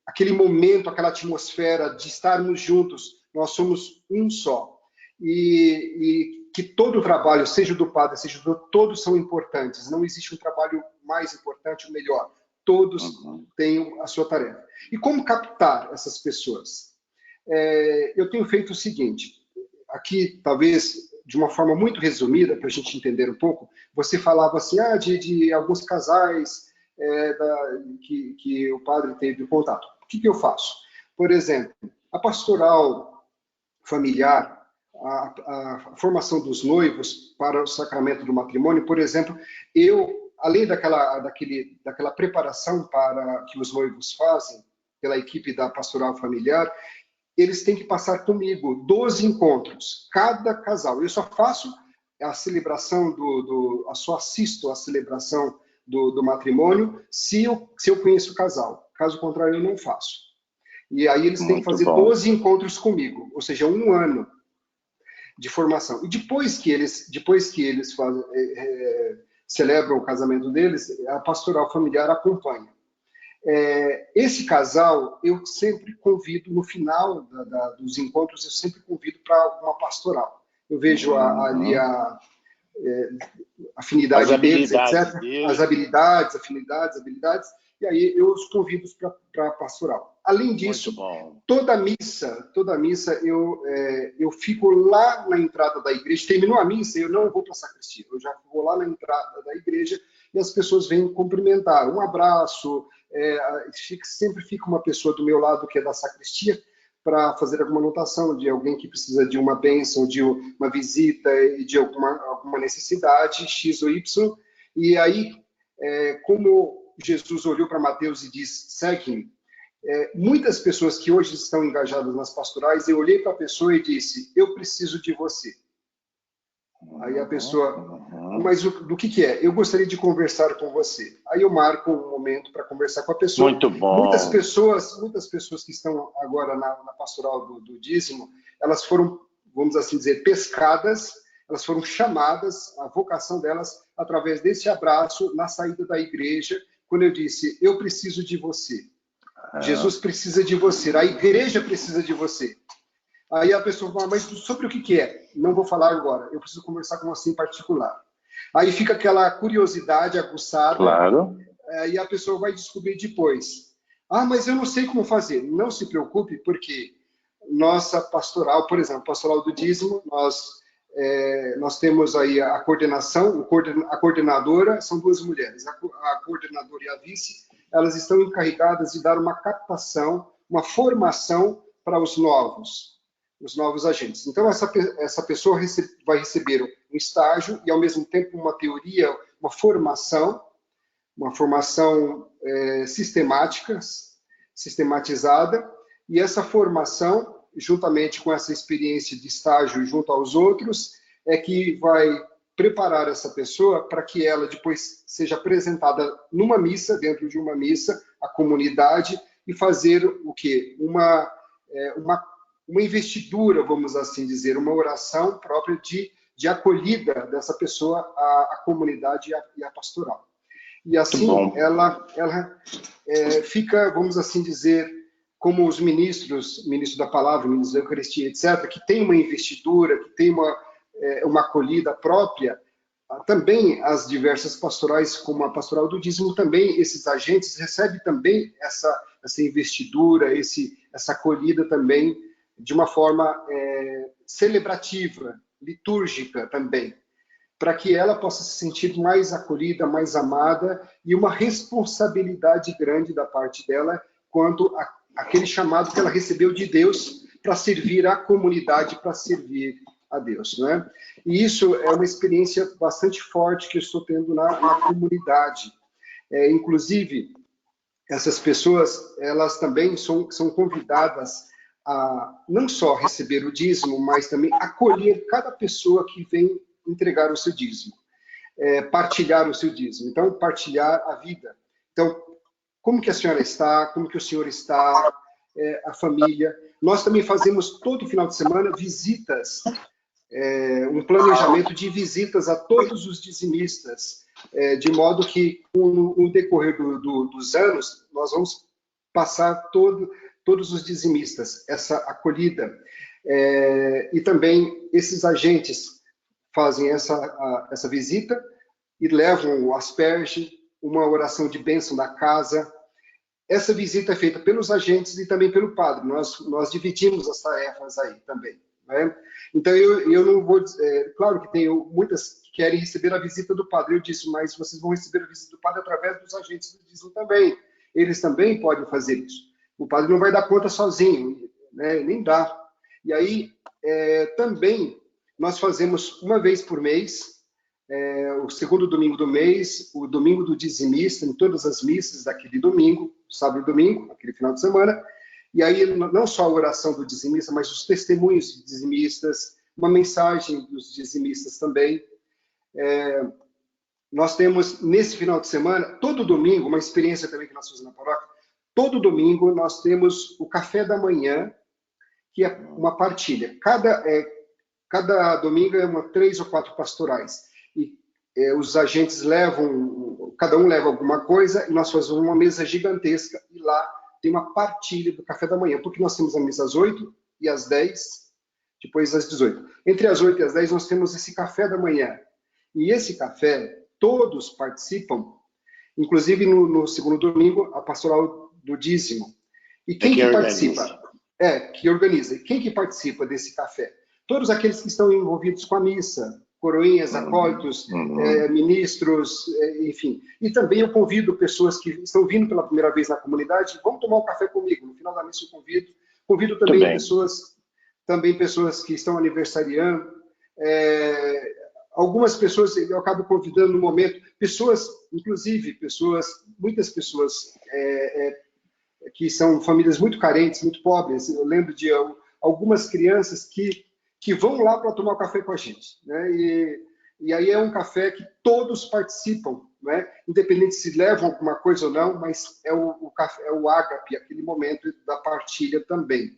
aquele momento, aquela atmosfera de estarmos juntos. Nós somos um só. E que todo o trabalho, seja do padre, seja todos são importantes. Não existe um trabalho mais importante ou melhor. Todos têm a sua tarefa. E como captar essas pessoas? Eu tenho feito o seguinte, aqui talvez de uma forma muito resumida, para a gente entender um pouco, você falava assim, de alguns casais que o padre teve contato. O que eu faço? Por exemplo, a pastoral familiar, a formação dos noivos para o sacramento do matrimônio, por exemplo, além daquela preparação para que os noivos fazem pela equipe da pastoral familiar, eles têm que passar comigo 12 encontros, cada casal. Eu só faço a celebração só assisto à celebração do matrimônio se eu conheço o casal. Caso contrário, eu não faço. E aí eles têm que fazer 12 encontros comigo, ou seja, 1 ano de formação. E depois que eles celebram o casamento deles, a pastoral familiar acompanha. Esse casal, eu sempre convido, no final dos encontros, eu sempre convido para uma pastoral. Eu vejo ali a afinidade deles, etc. As habilidades, habilidades, e aí eu os convido para a pastoral. Além disso, toda missa eu fico lá na entrada da igreja, terminou a missa, eu não vou para a sacristia, eu já vou lá na entrada da igreja e as pessoas vêm cumprimentar, um abraço, sempre fica uma pessoa do meu lado que é da sacristia para fazer alguma anotação de alguém que precisa de uma bênção, de uma visita e de alguma necessidade, X ou Y, e aí, como Jesus olhou para Mateus e disse, segue-me, muitas pessoas que hoje estão engajadas nas pastorais, eu olhei para a pessoa e disse, eu preciso de você. Aí a pessoa, mas do que é? Eu gostaria de conversar com você. Aí eu marco um momento para conversar com a pessoa. Muito bom. Muitas pessoas que estão agora na pastoral do dízimo, elas foram, vamos assim dizer, pescadas, elas foram chamadas, a vocação delas, através desse abraço na saída da igreja, quando eu disse, eu preciso de você. Jesus precisa de você, a igreja precisa de você. Aí a pessoa fala, mas sobre o que é? Não vou falar agora, eu preciso conversar com você em particular. Aí fica aquela curiosidade aguçada, claro. E a pessoa vai descobrir depois. Mas eu não sei como fazer. Não se preocupe, porque nossa pastoral, por exemplo, pastoral do dízimo, nós temos aí a coordenação, a coordenadora, são 2 mulheres, a coordenadora e a vice, elas estão encarregadas de dar uma captação, uma formação para os novos agentes. Então, essa pessoa vai receber um estágio e, ao mesmo tempo, uma teoria, uma formação sistematizada, e essa formação, juntamente com essa experiência de estágio junto aos outros, é que vai preparar essa pessoa para que ela depois seja apresentada numa missa, dentro de uma missa, à comunidade, e fazer o quê? Uma investidura, vamos assim dizer, uma oração própria de acolhida dessa pessoa à comunidade e à pastoral. E assim ela fica, vamos assim dizer, como os ministros da palavra, ministros da Eucaristia, etc., que tem uma investidura, que tem uma acolhida própria, também as diversas pastorais, como a pastoral do dízimo, também esses agentes recebem também essa investidura, essa acolhida também de uma forma celebrativa, litúrgica também, para que ela possa se sentir mais acolhida, mais amada, e uma responsabilidade grande da parte dela quanto àquele chamado que ela recebeu de Deus para servir a comunidade, para servir a Deus, né? E isso é uma experiência bastante forte que eu estou tendo na comunidade. Inclusive, essas pessoas, elas também são convidadas a não só receber o dízimo, mas também acolher cada pessoa que vem entregar o seu dízimo, partilhar o seu dízimo. Então, partilhar a vida. Então, como que a senhora está? Como que o senhor está? A família. Nós também fazemos todo final de semana visitas, um planejamento de visitas a todos os dizimistas, de modo que, com o decorrer dos anos, nós vamos passar todos os dizimistas essa acolhida. E também esses agentes fazem essa visita e levam o asperge, uma oração de bênção da casa. Essa visita é feita pelos agentes e também pelo padre. Nós dividimos as tarefas aí também, né? Então, eu não vou dizer... Claro que tem muitas que querem receber a visita do padre. Eu disse, mas vocês vão receber a visita do padre através dos agentes do dízimo também. Eles também podem fazer isso. O padre não vai dar conta sozinho, né? Nem dá. E aí, também, nós fazemos uma vez por mês, o segundo domingo do mês, o domingo do dizimista, em todas as missas daquele domingo, sábado e domingo, aquele final de semana. E aí, não só a oração do dizimista, mas os testemunhos de dizimistas, uma mensagem dos dizimistas também. Nós temos, nesse final de semana, todo domingo, uma experiência também que nós fazemos na paróquia, todo domingo nós temos o café da manhã, que é uma partilha. Cada domingo é 3 ou 4 pastorais. E os agentes levam, cada um leva alguma coisa, e nós fazemos uma mesa gigantesca, e lá tem uma partilha do café da manhã, porque nós temos a missa às 8 e às 10, depois às 18. Entre as 8 e as 10 nós temos esse café da manhã. E esse café, todos participam, inclusive no segundo domingo, a pastoral do dízimo. E quem que participa? Que organiza. E quem que participa desse café? Todos aqueles que estão envolvidos com a missa, coroinhas, acólitos, ministros, enfim. E também eu convido pessoas que estão vindo pela primeira vez na comunidade, vamos tomar um café comigo. No final da missa eu convido. Convido também pessoas que estão aniversariando. Algumas pessoas eu acabo convidando no momento, muitas pessoas que são famílias muito carentes, muito pobres. Eu lembro de algumas crianças que vão lá para tomar café com a gente, né? E aí é um café que todos participam, né? Independente se levam alguma coisa ou não, mas é o ágape, aquele momento da partilha também.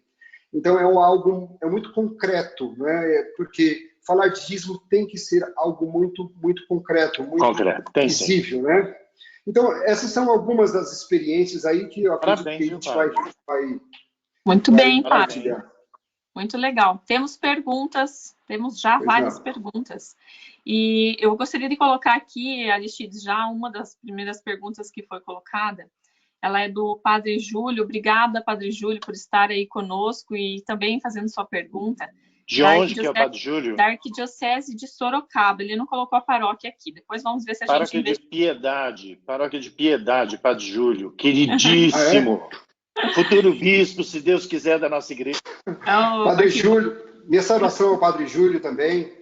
Então algo muito concreto, né? Porque falar de dízimo tem que ser algo muito, muito concreto, muito visível, né? Então, essas são algumas das experiências aí que eu acredito que a gente vai muito bem, padre. Muito legal. Temos perguntas, temos já várias perguntas. E eu gostaria de colocar aqui, Aristides, já uma das primeiras perguntas que foi colocada. Ela é do Padre Júlio. Obrigada, Padre Júlio, por estar aí conosco e também fazendo sua pergunta. De onde que é o Padre Júlio? Da Arquidiocese de Sorocaba. Ele não colocou a paróquia aqui. Depois vamos ver se a Paróquia gente... Paróquia de Piedade, Padre Júlio. Queridíssimo. Futuro bispo, se Deus quiser, da nossa igreja. Padre Júlio, minha saudação ao Padre Júlio também.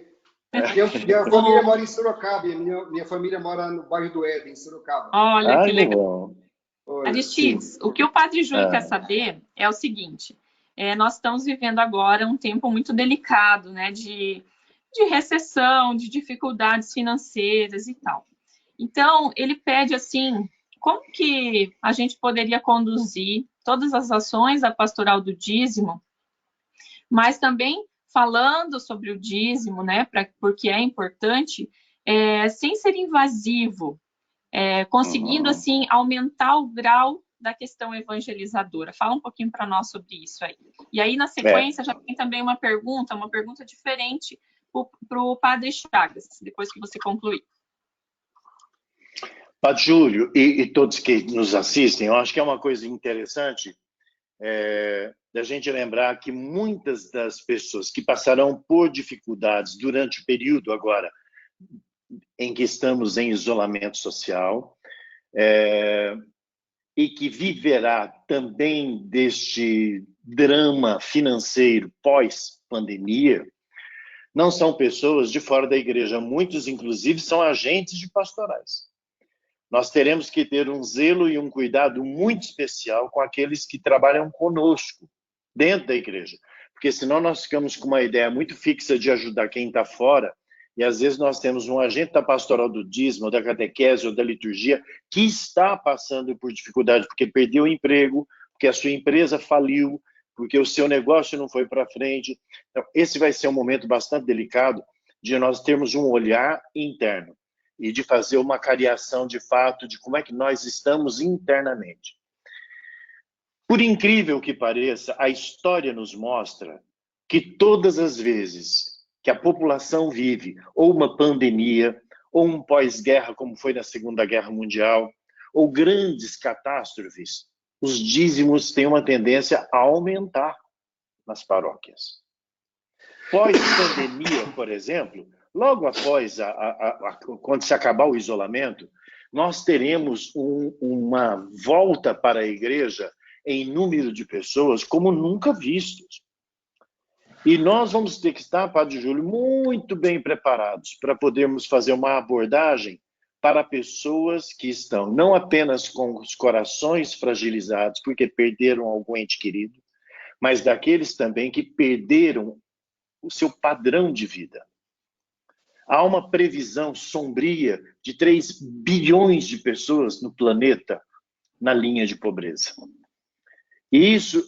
Minha família mora em Sorocaba, e minha família mora no bairro do Éden, em Sorocaba. Olha, que legal. Aristides, o que o Padre Júlio quer saber é o seguinte: nós estamos vivendo agora um tempo muito delicado, né, de recessão, de dificuldades financeiras e tal. Então, ele pede assim, como que a gente poderia conduzir todas as ações da pastoral do dízimo, mas também falando sobre o dízimo, né, porque é importante, sem ser invasivo, conseguindo, assim, aumentar o grau da questão evangelizadora. Fala um pouquinho para nós sobre isso aí. E aí, na sequência, já tem também uma pergunta diferente, para o Padre Chagas, depois que você concluir. Padre Júlio e todos que nos assistem, eu acho que é uma coisa interessante da gente lembrar que muitas das pessoas que passarão por dificuldades durante o período agora em que estamos em isolamento social, e que viverá também deste drama financeiro pós-pandemia, não são pessoas de fora da igreja. Muitos, inclusive, são agentes de pastorais. Nós teremos que ter um zelo e um cuidado muito especial com aqueles que trabalham conosco, dentro da igreja. Porque senão nós ficamos com uma ideia muito fixa de ajudar quem está fora, e às vezes nós temos um agente da pastoral do dízimo, da catequese ou da liturgia que está passando por dificuldade porque perdeu o emprego, porque a sua empresa faliu, porque o seu negócio não foi para frente. Então, esse vai ser um momento bastante delicado de nós termos um olhar interno e de fazer uma cariação de fato de como é que nós estamos internamente. Por incrível que pareça, a história nos mostra que todas as vezes que a população vive ou uma pandemia, ou um pós-guerra, como foi na Segunda Guerra Mundial, ou grandes catástrofes, os dízimos têm uma tendência a aumentar nas paróquias. Pós-pandemia, por exemplo, logo após quando se acabar o isolamento, nós teremos uma volta para a igreja em número de pessoas como nunca vistos. E nós vamos ter que estar, Padre Júlio, muito bem preparados para podermos fazer uma abordagem para pessoas que estão não apenas com os corações fragilizados, porque perderam algum ente querido, mas daqueles também que perderam o seu padrão de vida. Há uma previsão sombria de 3 bilhões de pessoas no planeta na linha de pobreza. E isso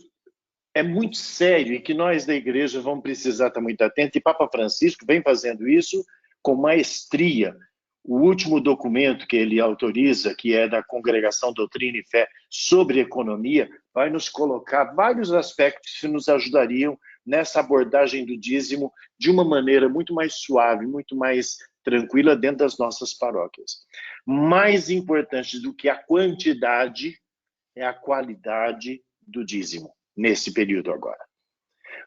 é muito sério e que nós da igreja vamos precisar estar muito atentos. E Papa Francisco vem fazendo isso com maestria. O último documento que ele autoriza, que é da Congregação Doutrina e Fé sobre Economia, vai nos colocar vários aspectos que nos ajudariam nessa abordagem do dízimo de uma maneira muito mais suave, muito mais tranquila dentro das nossas paróquias. Mais importante do que a quantidade é a qualidade do dízimo nesse período agora.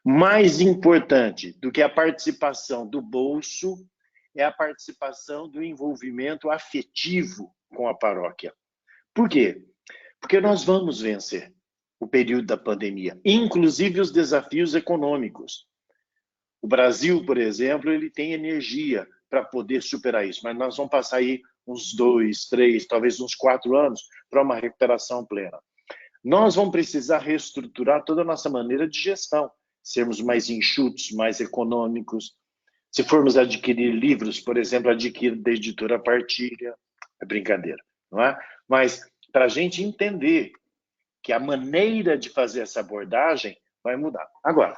Mais importante do que a participação do bolso é a participação do envolvimento afetivo com a paróquia. Por quê? Porque nós vamos vencer o período da pandemia, inclusive os desafios econômicos. O Brasil, por exemplo, ele tem energia para poder superar isso, mas nós vamos passar aí uns 2, 3, talvez uns 4 anos para uma recuperação plena. Nós vamos precisar reestruturar toda a nossa maneira de gestão, sermos mais enxutos, mais econômicos. Se formos adquirir livros, por exemplo, adquirir da editora Partilha, é brincadeira, não é? Mas para a gente entender que a maneira de fazer essa abordagem vai mudar. Agora,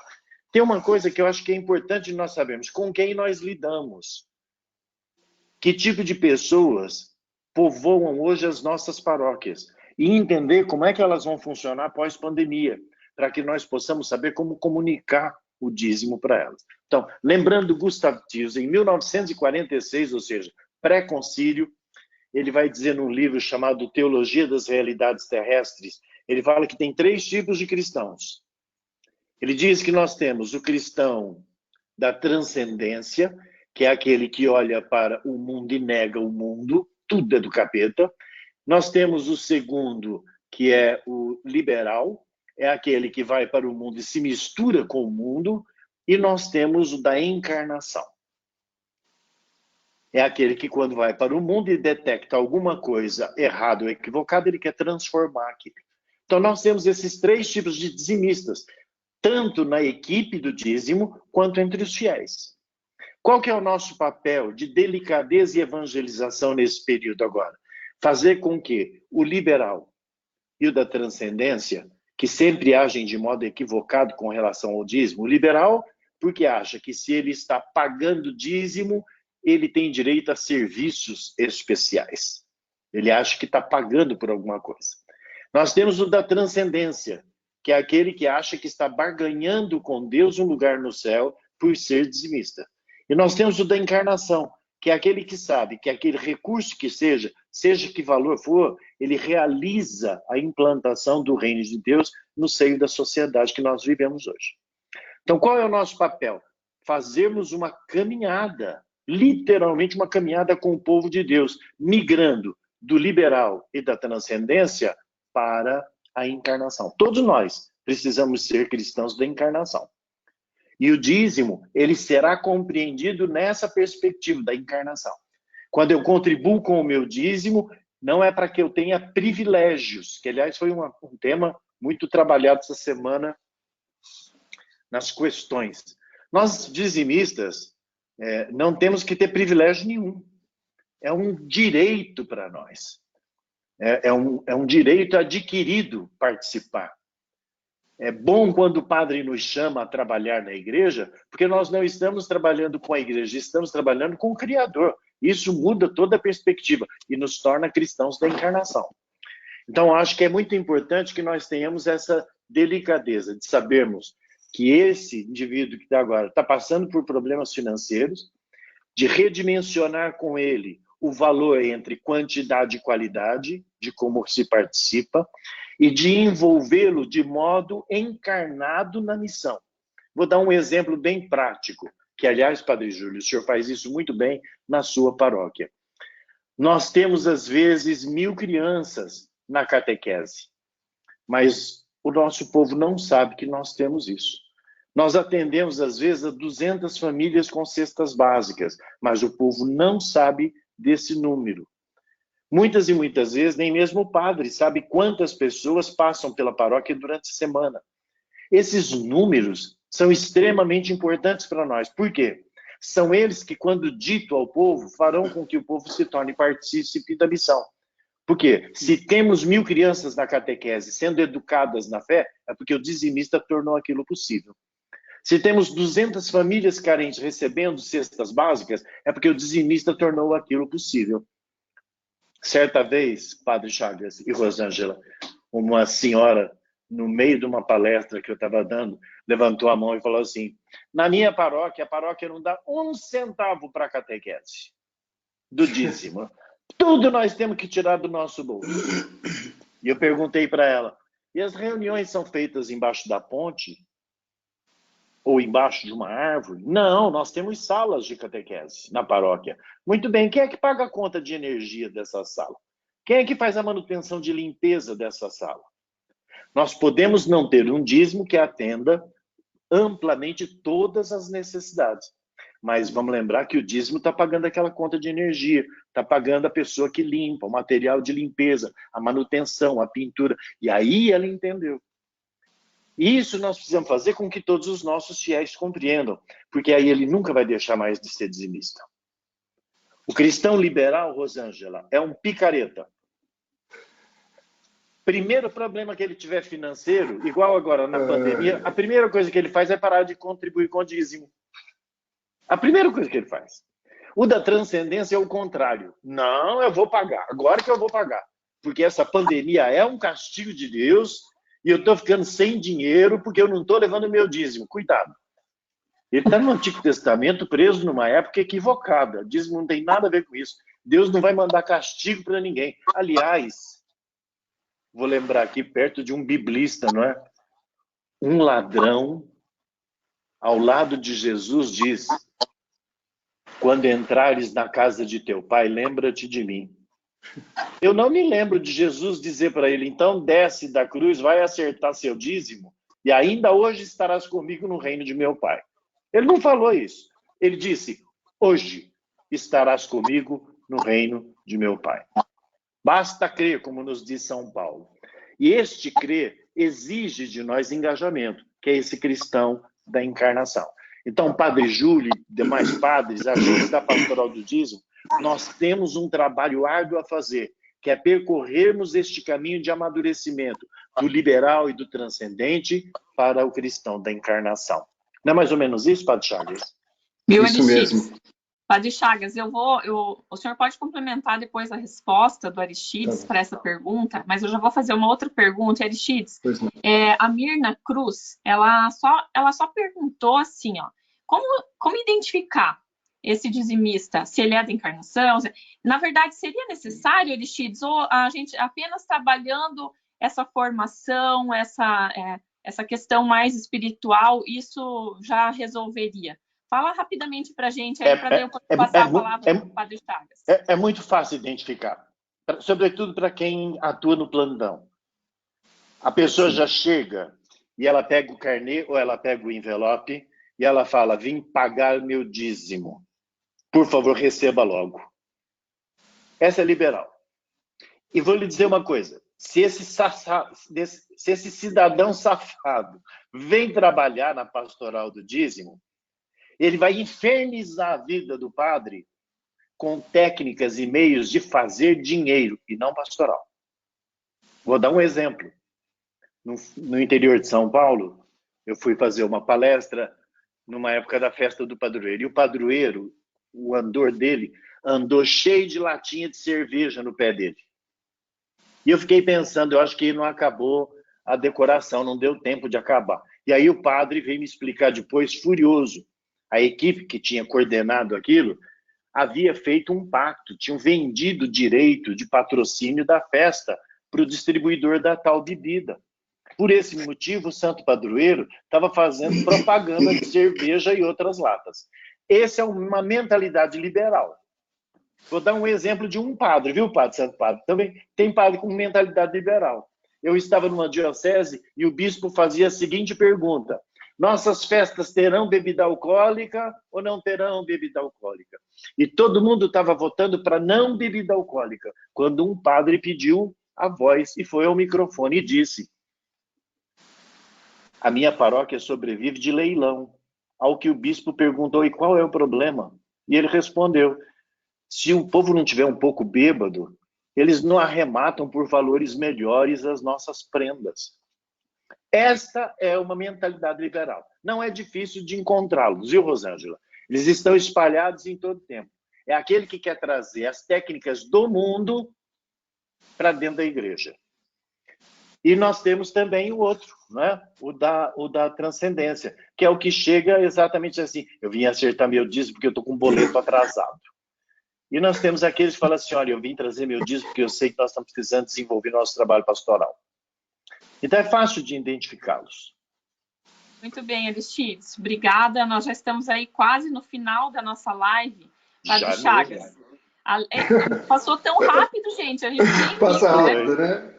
tem uma coisa que eu acho que é importante nós sabermos, com quem nós lidamos. Que tipo de pessoas povoam hoje as nossas paróquias? E entender como é que elas vão funcionar pós-pandemia, para que nós possamos saber como comunicar o dízimo para elas. Então, lembrando Gustav Thiels, em 1946, ou seja, pré-concílio, ele vai dizer num livro chamado Teologia das Realidades Terrestres, ele fala que tem 3 tipos de cristãos. Ele diz que nós temos o cristão da transcendência, que é aquele que olha para o mundo e nega o mundo, tudo é do capeta. Nós temos o segundo, que é o liberal, é aquele que vai para o mundo e se mistura com o mundo. E nós temos o da encarnação. É aquele que quando vai para o mundo e detecta alguma coisa errada ou equivocada, ele quer transformar aquilo. Então nós temos esses 3 tipos de dizimistas, tanto na equipe do dízimo, quanto entre os fiéis. Qual que é o nosso papel de delicadeza e evangelização nesse período agora? Fazer com que o liberal e o da transcendência, que sempre agem de modo equivocado com relação ao dízimo, o liberal, porque acha que se ele está pagando dízimo, ele tem direito a serviços especiais. Ele acha que está pagando por alguma coisa. Nós temos o da transcendência, que é aquele que acha que está barganhando com Deus um lugar no céu por ser dizimista. E nós temos o da encarnação, que é aquele que sabe que aquele recurso que seja que valor for, ele realiza a implantação do reino de Deus no seio da sociedade que nós vivemos hoje. Então, qual é o nosso papel? Fazermos uma caminhada, literalmente uma caminhada com o povo de Deus, migrando do liberal e da transcendência para a encarnação. Todos nós precisamos ser cristãos da encarnação. E o dízimo, ele será compreendido nessa perspectiva da encarnação. Quando eu contribuo com o meu dízimo, não é para que eu tenha privilégios, que aliás foi um tema muito trabalhado essa semana nas questões. Nós, dizimistas, não temos que ter privilégio nenhum. É um direito para nós. É um direito adquirido participar. É bom quando o padre nos chama a trabalhar na igreja, porque nós não estamos trabalhando com a igreja, estamos trabalhando com o Criador. Isso muda toda a perspectiva e nos torna cristãos da encarnação. Então, acho que é muito importante que nós tenhamos essa delicadeza de sabermos que esse indivíduo que agora está passando por problemas financeiros, de redimensionar com ele o valor entre quantidade e qualidade, de como se participa, e de envolvê-lo de modo encarnado na missão. Vou dar um exemplo bem prático, que, aliás, Padre Júlio, o senhor faz isso muito bem na sua paróquia. Nós temos, às vezes, 1000 crianças na catequese, mas o nosso povo não sabe que nós temos isso. Nós atendemos, às vezes, a 200 famílias com cestas básicas, mas o povo não sabe desse número. Muitas e muitas vezes, nem mesmo o padre sabe quantas pessoas passam pela paróquia durante a semana. Esses números são extremamente importantes para nós. Por quê? São eles que, quando dito ao povo, farão com que o povo se torne partícipe da missão. Porque se temos 1000 crianças na catequese sendo educadas na fé, é porque o dizimista tornou aquilo possível. Se temos 200 famílias carentes recebendo cestas básicas, é porque o dizimista tornou aquilo possível. Certa vez, Padre Chagas e Rosângela, uma senhora, no meio de uma palestra que eu estava dando, levantou a mão e falou assim: na minha paróquia, a paróquia não dá 1 centavo para a catequese do dízimo. Tudo nós temos que tirar do nosso bolso. E eu perguntei para ela: e as reuniões são feitas embaixo da ponte? Ou embaixo de uma árvore? Não, nós temos salas de catequese na paróquia. Muito bem, quem é que paga a conta de energia dessa sala? Quem é que faz a manutenção de limpeza dessa sala? Nós podemos não ter um dízimo que atenda amplamente todas as necessidades. Mas vamos lembrar que o dízimo está pagando aquela conta de energia, está pagando a pessoa que limpa, o material de limpeza, a manutenção, a pintura. E aí ela entendeu. Isso nós precisamos fazer com que todos os nossos fiéis compreendam, porque aí ele nunca vai deixar mais de ser dizimista. O cristão liberal, Rosângela, é um picareta. Primeiro problema que ele tiver financeiro, igual agora na pandemia, a primeira coisa que ele faz é parar de contribuir com o dízimo. A primeira coisa que ele faz. O da transcendência é o contrário. Não, eu vou pagar. Agora que eu vou pagar. Porque essa pandemia é um castigo de Deus e eu estou ficando sem dinheiro porque eu não estou levando meu dízimo. Cuidado. Ele está no Antigo Testamento preso numa época equivocada. Dízimo não tem nada a ver com isso. Deus não vai mandar castigo para ninguém. Aliás, vou lembrar aqui perto de um biblista, não é? Um ladrão ao lado de Jesus diz: quando entrares na casa de teu pai, lembra-te de mim. Eu não me lembro de Jesus dizer para ele: então desce da cruz, vai acertar seu dízimo e ainda hoje estarás comigo no reino de meu pai. Ele não falou isso. Ele disse: hoje estarás comigo no reino de meu pai. Basta crer, como nos diz São Paulo. E este crer exige de nós engajamento, que é esse cristão da encarnação. Então, Padre Júlio e demais padres, agentes da Pastoral do Dízimo, nós temos um trabalho árduo a fazer, que é percorrermos este caminho de amadurecimento do liberal e do transcendente para o cristão da encarnação. Não é mais ou menos isso, Padre Chagas? Isso mesmo. Padre Chagas, o senhor pode complementar depois a resposta do Aristides para essa pergunta, mas eu já vou fazer uma outra pergunta. Aristides, a Mirna Cruz, ela só perguntou assim, ó, como identificar esse dizimista, se ele é da encarnação. Na verdade, seria necessário, Aristides, ou a gente apenas trabalhando essa formação, essa questão mais espiritual, isso já resolveria? Fala rapidamente para a gente, para eu passar a palavra para o Padre Chagas. É muito fácil identificar, sobretudo para quem atua no plantão. A pessoa já chega e ela pega o carnê ou ela pega o envelope e ela fala: vim pagar meu dízimo. Por favor, receba logo. Essa é liberal. E vou lhe dizer uma coisa. Se esse cidadão safado vem trabalhar na pastoral do dízimo, ele vai infernizar a vida do padre com técnicas e meios de fazer dinheiro, e não pastoral. Vou dar um exemplo. No interior de São Paulo, eu fui fazer uma palestra numa época da festa do padroeiro. E o padroeiro, o andor dele, andou cheio de latinha de cerveja no pé dele. E eu fiquei pensando, eu acho que não acabou a decoração, não deu tempo de acabar. E aí o padre veio me explicar depois, furioso. A equipe que tinha coordenado aquilo havia feito um pacto, tinham vendido direito de patrocínio da festa para o distribuidor da tal bebida. Por esse motivo, o santo padroeiro estava fazendo propaganda de cerveja e outras latas. Essa é uma mentalidade liberal. Vou dar um exemplo de um padre, viu, padre, santo padre? Também tem padre com mentalidade liberal. Eu estava numa diocese e o bispo fazia a seguinte pergunta: nossas festas terão bebida alcoólica ou não terão bebida alcoólica? E todo mundo estava votando para não bebida alcoólica, quando um padre pediu a voz e foi ao microfone e disse: a minha paróquia sobrevive de leilão. Ao que o bispo perguntou: e qual é o problema? E ele respondeu: se o povo não tiver um pouco bêbado, eles não arrematam por valores melhores as nossas prendas. Esta é uma mentalidade liberal. Não é difícil de encontrá-los, viu, Rosângela? Eles estão espalhados em todo o tempo. É aquele que quer trazer as técnicas do mundo para dentro da igreja. E nós temos também o outro, né? o da transcendência, que é o que chega exatamente assim: eu vim acertar meu dízimo porque eu estou com um boleto atrasado. E nós temos aqueles que falam assim: olha, eu vim trazer meu dízimo porque eu sei que nós estamos precisando desenvolver nosso trabalho pastoral. Então é fácil de identificá-los. Muito bem, Aristides. Obrigada. Nós já estamos aí quase no final da nossa live. Padre Chagas. Passou tão rápido, gente. A gente nem passa rápido, né?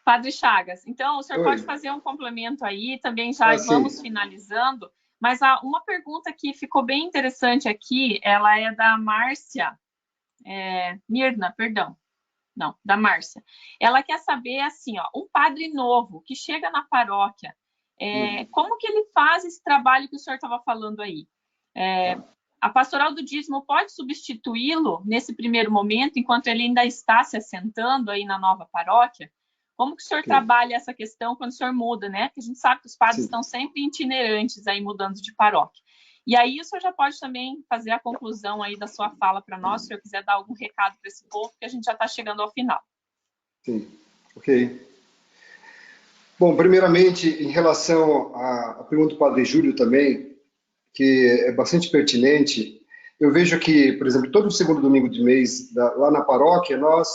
Padre Chagas, então o senhor pode fazer um complemento aí, também já vamos finalizando, mas uma pergunta que ficou bem interessante aqui, ela é da Márcia, Mirna, perdão, não, da Márcia. Ela quer saber, assim, ó, um padre novo que chega na paróquia, como que ele faz esse trabalho que o senhor estava falando aí? A pastoral do dízimo pode substituí-lo nesse primeiro momento, enquanto ele ainda está se assentando aí na nova paróquia? Como que o senhor trabalha essa questão quando o senhor muda, né? Porque a gente sabe que os padres estão sempre itinerantes aí, mudando de paróquia. E aí o senhor já pode também fazer a conclusão aí da sua fala para nós, se o senhor quiser dar algum recado para esse povo, que a gente já está chegando ao final. Sim, ok. Bom, primeiramente, em relação à pergunta do Padre Júlio também, que é bastante pertinente, eu vejo que, por exemplo, todo segundo domingo de mês, lá na paróquia, nós,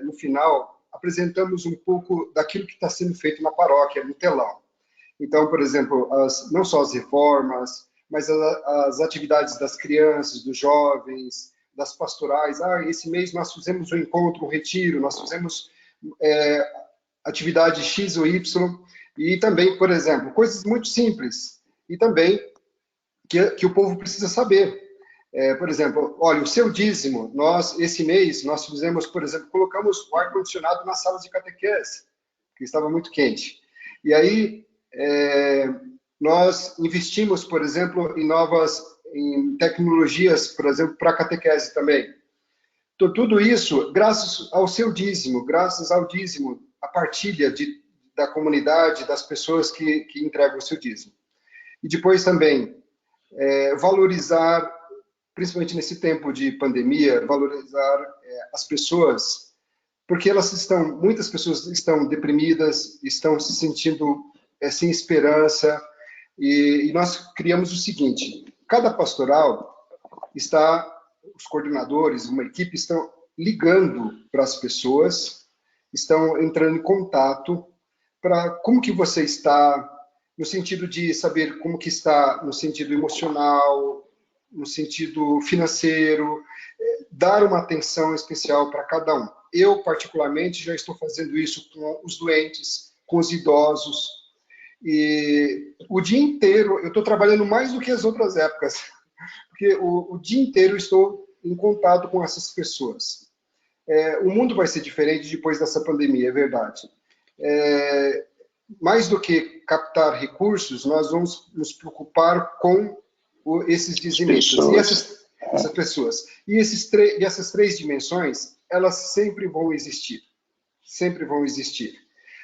no final, apresentamos um pouco daquilo que está sendo feito na paróquia, no telão. Então, por exemplo, não só as reformas, mas as atividades das crianças, dos jovens, das pastorais. Esse mês nós fizemos um encontro, um retiro, nós fizemos atividade X ou Y, e também, por exemplo, coisas muito simples, e também que o povo precisa saber. Por exemplo, olha, o seu dízimo, esse mês, nós fizemos, por exemplo, colocamos o ar-condicionado nas salas de catequese, que estava muito quente. E aí, nós investimos, por exemplo, em tecnologias, por exemplo, para a catequese também. Então, tudo isso, graças ao seu dízimo, graças ao dízimo, a partilha da comunidade, das pessoas que entregam o seu dízimo. E depois também, valorizar, principalmente nesse tempo de pandemia, valorizar as pessoas, porque muitas pessoas estão deprimidas, estão se sentindo sem esperança, e nós criamos o seguinte: cada pastoral os coordenadores, uma equipe estão ligando para as pessoas, estão entrando em contato para como que você está, no sentido de saber como que está no sentido emocional, no sentido financeiro, dar uma atenção especial para cada um. Eu, particularmente, já estou fazendo isso com os doentes, com os idosos, e o dia inteiro eu estou trabalhando mais do que as outras épocas, porque o dia inteiro eu estou em contato com essas pessoas. O mundo vai ser diferente depois dessa pandemia, é verdade. Mais do que captar recursos, nós vamos nos preocupar com esses dizimistas e essas pessoas. E essas três dimensões, elas sempre vão existir. Sempre vão existir.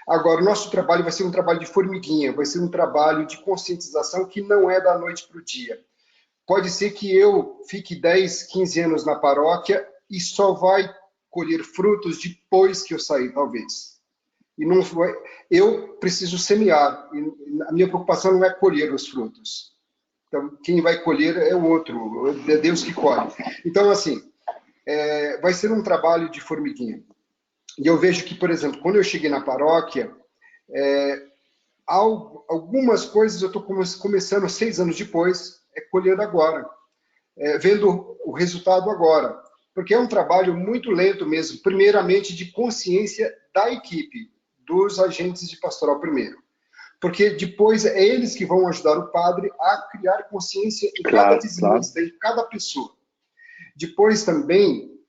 Agora, o nosso trabalho vai ser um trabalho de formiguinha, vai ser um trabalho de conscientização que não é da noite para o dia. Pode ser que eu fique 10, 15 anos na paróquia e só vai colher frutos depois que eu sair, talvez. E não vai, eu preciso semear, e a minha preocupação não é colher os frutos. Então, quem vai colher é o outro, é Deus que colhe. Então, assim, vai ser um trabalho de formiguinha. E eu vejo que, por exemplo, quando eu cheguei na paróquia, algumas coisas eu estou começando 6 anos depois, colhendo agora, vendo o resultado agora. Porque é um trabalho muito lento mesmo, primeiramente de consciência da equipe, dos agentes de pastoral primeiro. Porque depois é eles que vão ajudar o padre a criar consciência em cada dizimista, em cada pessoa. Depois também,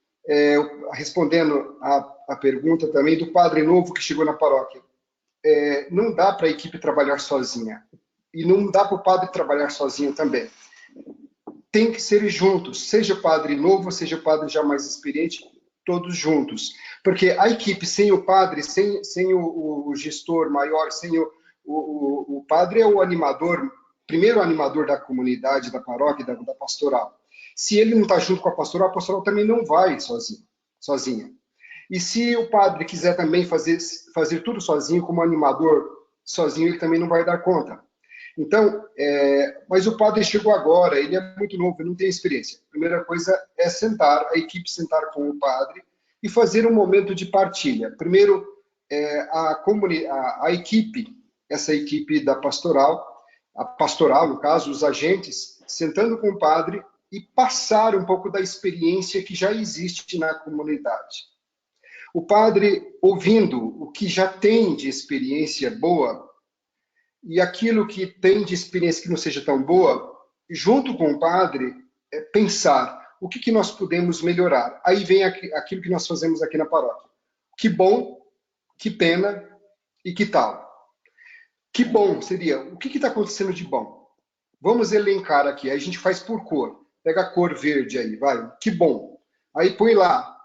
respondendo a pergunta também do padre novo que chegou na paróquia, não dá para a equipe trabalhar sozinha. E não dá para o padre trabalhar sozinho também. Tem que ser juntos, seja o padre novo, seja o padre já mais experiente, todos juntos. Porque a equipe sem o padre, sem o gestor maior, sem o padre é o animador, primeiro animador da comunidade, da paróquia, da pastoral. Se ele não está junto com a pastoral também não vai sozinha. E se o padre quiser também fazer tudo sozinho, como animador sozinho, ele também não vai dar conta. Então, mas o padre chegou agora, ele é muito novo, não tem experiência. A primeira coisa é a equipe sentar com o padre e fazer um momento de partilha. Primeiro, a equipe, essa equipe da pastoral, a pastoral, no caso, os agentes, sentando com o padre e passar um pouco da experiência que já existe na comunidade. O padre, ouvindo o que já tem de experiência boa, e aquilo que tem de experiência que não seja tão boa, junto com o padre, pensar o que nós podemos melhorar. Aí vem aquilo que nós fazemos aqui na paróquia. Que bom, que pena e que tal. Que bom seria, o que está acontecendo de bom? Vamos elencar aqui, aí a gente faz por cor. Pega a cor verde aí, vai. Que bom. Aí põe lá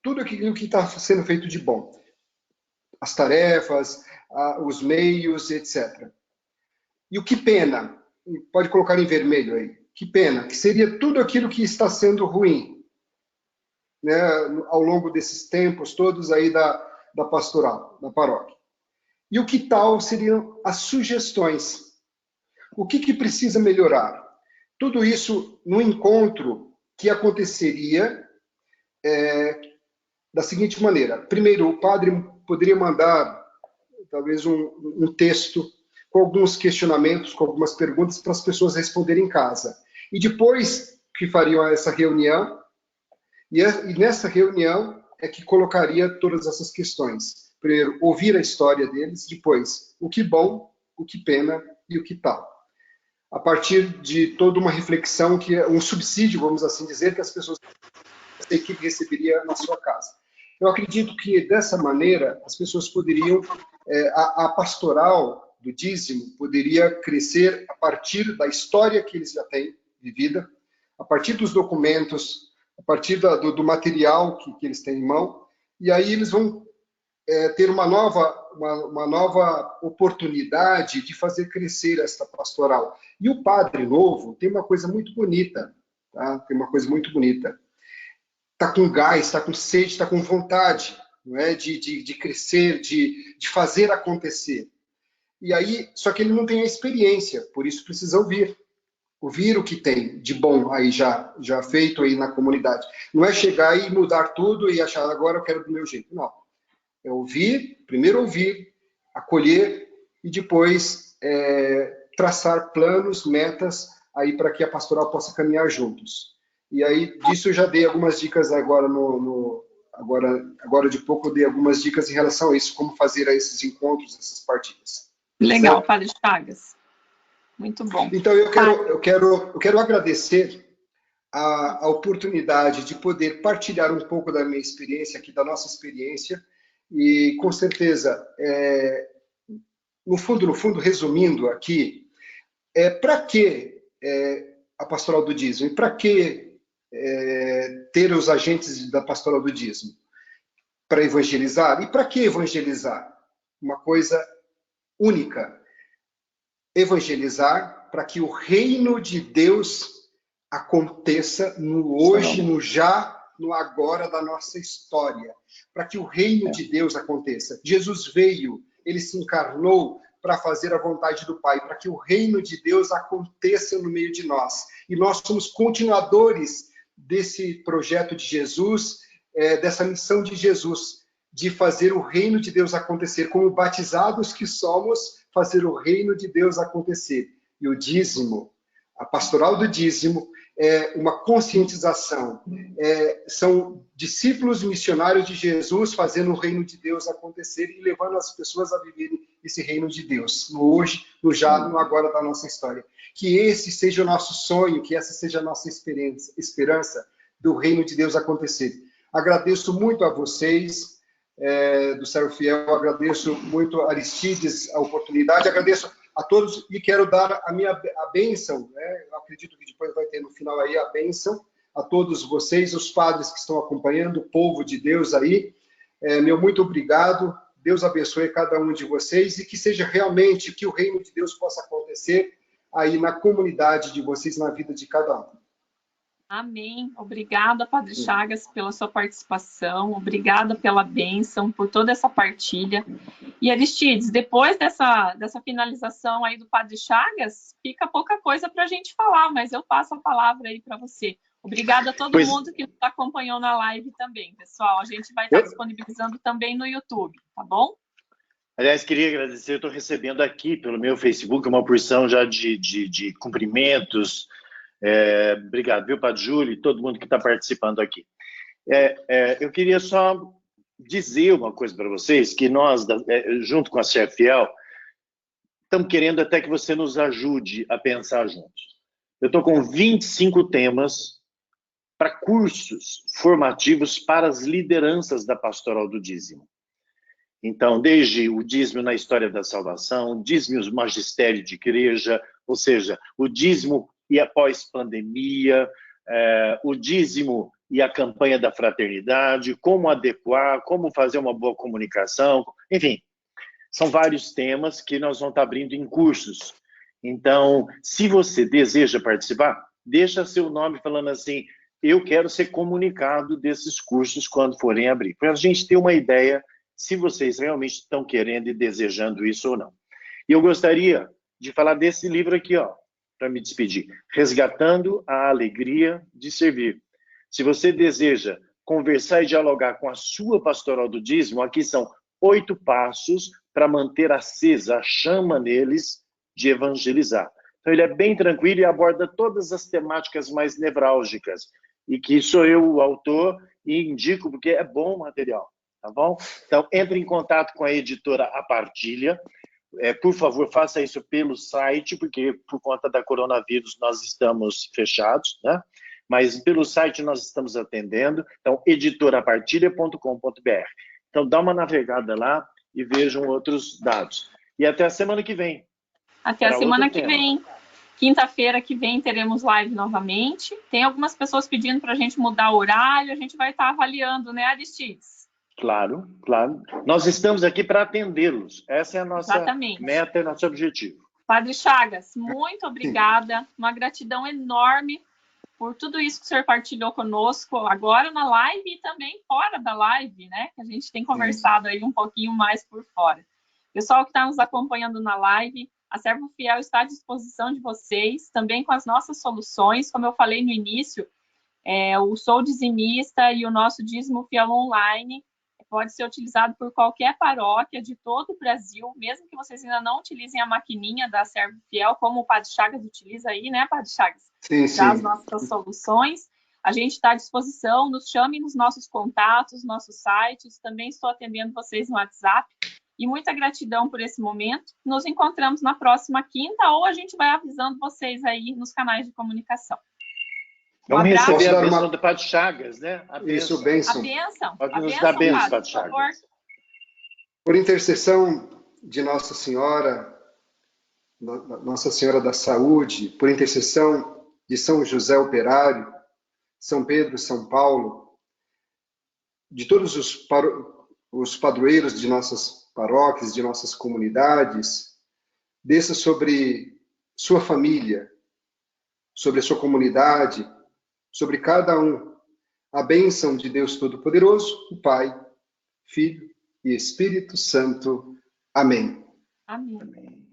tudo aquilo que está sendo feito de bom. As tarefas, os meios, etc. E o que pena? Pode colocar em vermelho aí. Que pena, que seria tudo aquilo que está sendo ruim, né, ao longo desses tempos todos aí da pastoral, da paróquia. E o que tal seriam as sugestões? O que precisa melhorar? Tudo isso no encontro que aconteceria da seguinte maneira. Primeiro, o padre poderia mandar talvez um texto com alguns questionamentos, com algumas perguntas para as pessoas responderem em casa. E depois que fariam essa reunião, e nessa reunião é que colocaria todas essas questões. Primeiro, ouvir a história deles, depois, o que bom, o que pena e o que tal. A partir de toda uma reflexão, que é um subsídio, vamos assim dizer, que as pessoas, a equipe receberia na sua casa. Eu acredito que, dessa maneira, as pessoas poderiam, a pastoral do dízimo poderia crescer a partir da história que eles já têm vivida, a partir dos documentos, a partir do material que eles têm em mão, e aí eles vão ter uma nova oportunidade de fazer crescer esta pastoral. E o padre novo tem uma coisa muito bonita, tá? Tem uma coisa muito bonita. Está com gás, está com sede, está com vontade, não é? de crescer, de fazer acontecer. E aí, só que ele não tem a experiência, por isso precisa ouvir. ouvir o que tem de bom aí já feito aí na comunidade. Não é chegar e mudar tudo e achar, agora eu quero do meu jeito. Não. É ouvir, primeiro ouvir, acolher e depois traçar planos, metas aí para que a pastoral possa caminhar juntos. E aí disso eu já dei algumas dicas agora agora de pouco eu dei algumas dicas em relação a isso, como fazer esses encontros, essas partilhas. Legal, Certo? Padre Chagas. Muito bom. Então eu quero agradecer a oportunidade de poder partilhar um pouco da minha experiência aqui, da nossa experiência, e com certeza, no fundo, resumindo aqui, para que a pastoral do dízimo? E para que ter os agentes da pastoral do dízimo? Para evangelizar? E para que evangelizar? Uma coisa única. Evangelizar para que o reino de Deus aconteça no hoje, no já, no agora da nossa história. Para que o reino de Deus aconteça. Jesus veio, ele se encarnou para fazer a vontade do Pai, para que o reino de Deus aconteça no meio de nós. E nós somos continuadores desse projeto de Jesus, dessa missão de Jesus, de fazer o reino de Deus acontecer, como batizados que somos, fazer o reino de Deus acontecer. E o dízimo, a pastoral do dízimo, é uma conscientização. São discípulos missionários de Jesus fazendo o reino de Deus acontecer e levando as pessoas a viverem esse reino de Deus, no hoje, no já, no agora da nossa história. Que esse seja o nosso sonho, que essa seja a nossa esperança do reino de Deus acontecer. Agradeço muito a vocês, do Servo Fiel, agradeço muito a Aristides a oportunidade, agradeço a todos e quero dar a bênção, né? Eu acredito que depois vai ter no final aí a bênção a todos vocês, os padres que estão acompanhando, o povo de Deus aí, meu muito obrigado, Deus abençoe cada um de vocês e que seja realmente que o reino de Deus possa acontecer aí na comunidade de vocês, na vida de cada um. Amém. Obrigada, Padre Chagas, pela sua participação. Obrigada pela bênção, por toda essa partilha. E Aristides, depois dessa finalização aí do Padre Chagas, fica pouca coisa para a gente falar, mas eu passo a palavra aí para você. Obrigada a todo mundo que nos acompanhou na live também, pessoal. A gente vai estar disponibilizando também no YouTube, tá bom? Aliás, queria agradecer, eu estou recebendo aqui pelo meu Facebook uma porção já de cumprimentos. Obrigado, viu, Padre Júlio, e todo mundo que está participando aqui. Eu queria só dizer uma coisa para vocês, que nós, junto com a Servo Fiel, estamos querendo até que você nos ajude a pensar juntos. Eu estou com 25 temas para cursos formativos para as lideranças da Pastoral do Dízimo. Então, desde o dízimo na história da salvação, o dízimo e o magistério de igreja, ou seja, o dízimo e após pandemia, o dízimo e a campanha da fraternidade, como adequar, como fazer uma boa comunicação, enfim, são vários temas que nós vamos estar abrindo em cursos. Então, se você deseja participar, deixa seu nome falando assim, eu quero ser comunicado desses cursos quando forem abrir, para a gente ter uma ideia se vocês realmente estão querendo e desejando isso ou não. E eu gostaria de falar desse livro aqui, ó, para me despedir, Resgatando a Alegria de Servir. Se você deseja conversar e dialogar com a sua pastoral do dízimo, aqui são 8 passos para manter acesa a chama neles de evangelizar. Então ele é bem tranquilo e aborda todas as temáticas mais nevrálgicas, e que sou eu o autor e indico porque é bom material, tá bom? Então entre em contato com a editora A Partilha. Por favor, faça isso pelo site, porque por conta da coronavírus nós estamos fechados, né? Mas pelo site nós estamos atendendo. Então, editorapartilha.com.br. Então, dá uma navegada lá e vejam outros dados. E até a semana que vem. Até a semana que vem. Quinta-feira que vem teremos live novamente. Tem algumas pessoas pedindo para a gente mudar o horário. A gente vai estar avaliando, né, Aristides? Claro, claro. Nós estamos aqui para atendê-los. Essa é a nossa meta e nosso objetivo. Padre Chagas, muito obrigada. Uma gratidão enorme por tudo isso que o senhor partilhou conosco agora na live e também fora da live, né? Que a gente tem conversado aí um pouquinho mais por fora. Pessoal que está nos acompanhando na live, A Servo Fiel está à disposição de vocês, também com as nossas soluções. Como eu falei no início, o Sou Dizimista e o nosso Dízimo Fiel Online pode ser utilizado por qualquer paróquia de todo o Brasil, mesmo que vocês ainda não utilizem a maquininha da Servo Fiel, como o Padre Chagas utiliza aí, né, Padre Chagas? Sim, Já as sim. nossas soluções. A gente está à disposição, nos chame nos nossos contatos, nossos sites, também estou atendendo vocês no WhatsApp. E muita gratidão por esse momento. Nos encontramos na próxima quinta, ou a gente vai avisando vocês aí nos canais de comunicação. Vamos receber a dar bênção uma- do Padre Chagas, né? A Isso, A bênção. bênção. Pode A nos bênção, dar bênção, Padre, Padre por favor. Chagas. Por intercessão de Nossa Senhora, Nossa Senhora da Saúde, por intercessão de São José Operário, São Pedro, São Paulo, de todos os padroeiros de nossas paróquias, de nossas comunidades, desça sobre sua família, sobre a sua comunidade, sobre cada um, a bênção de Deus Todo-Poderoso, o Pai, Filho e Espírito Santo. Amém. Amém. Amém.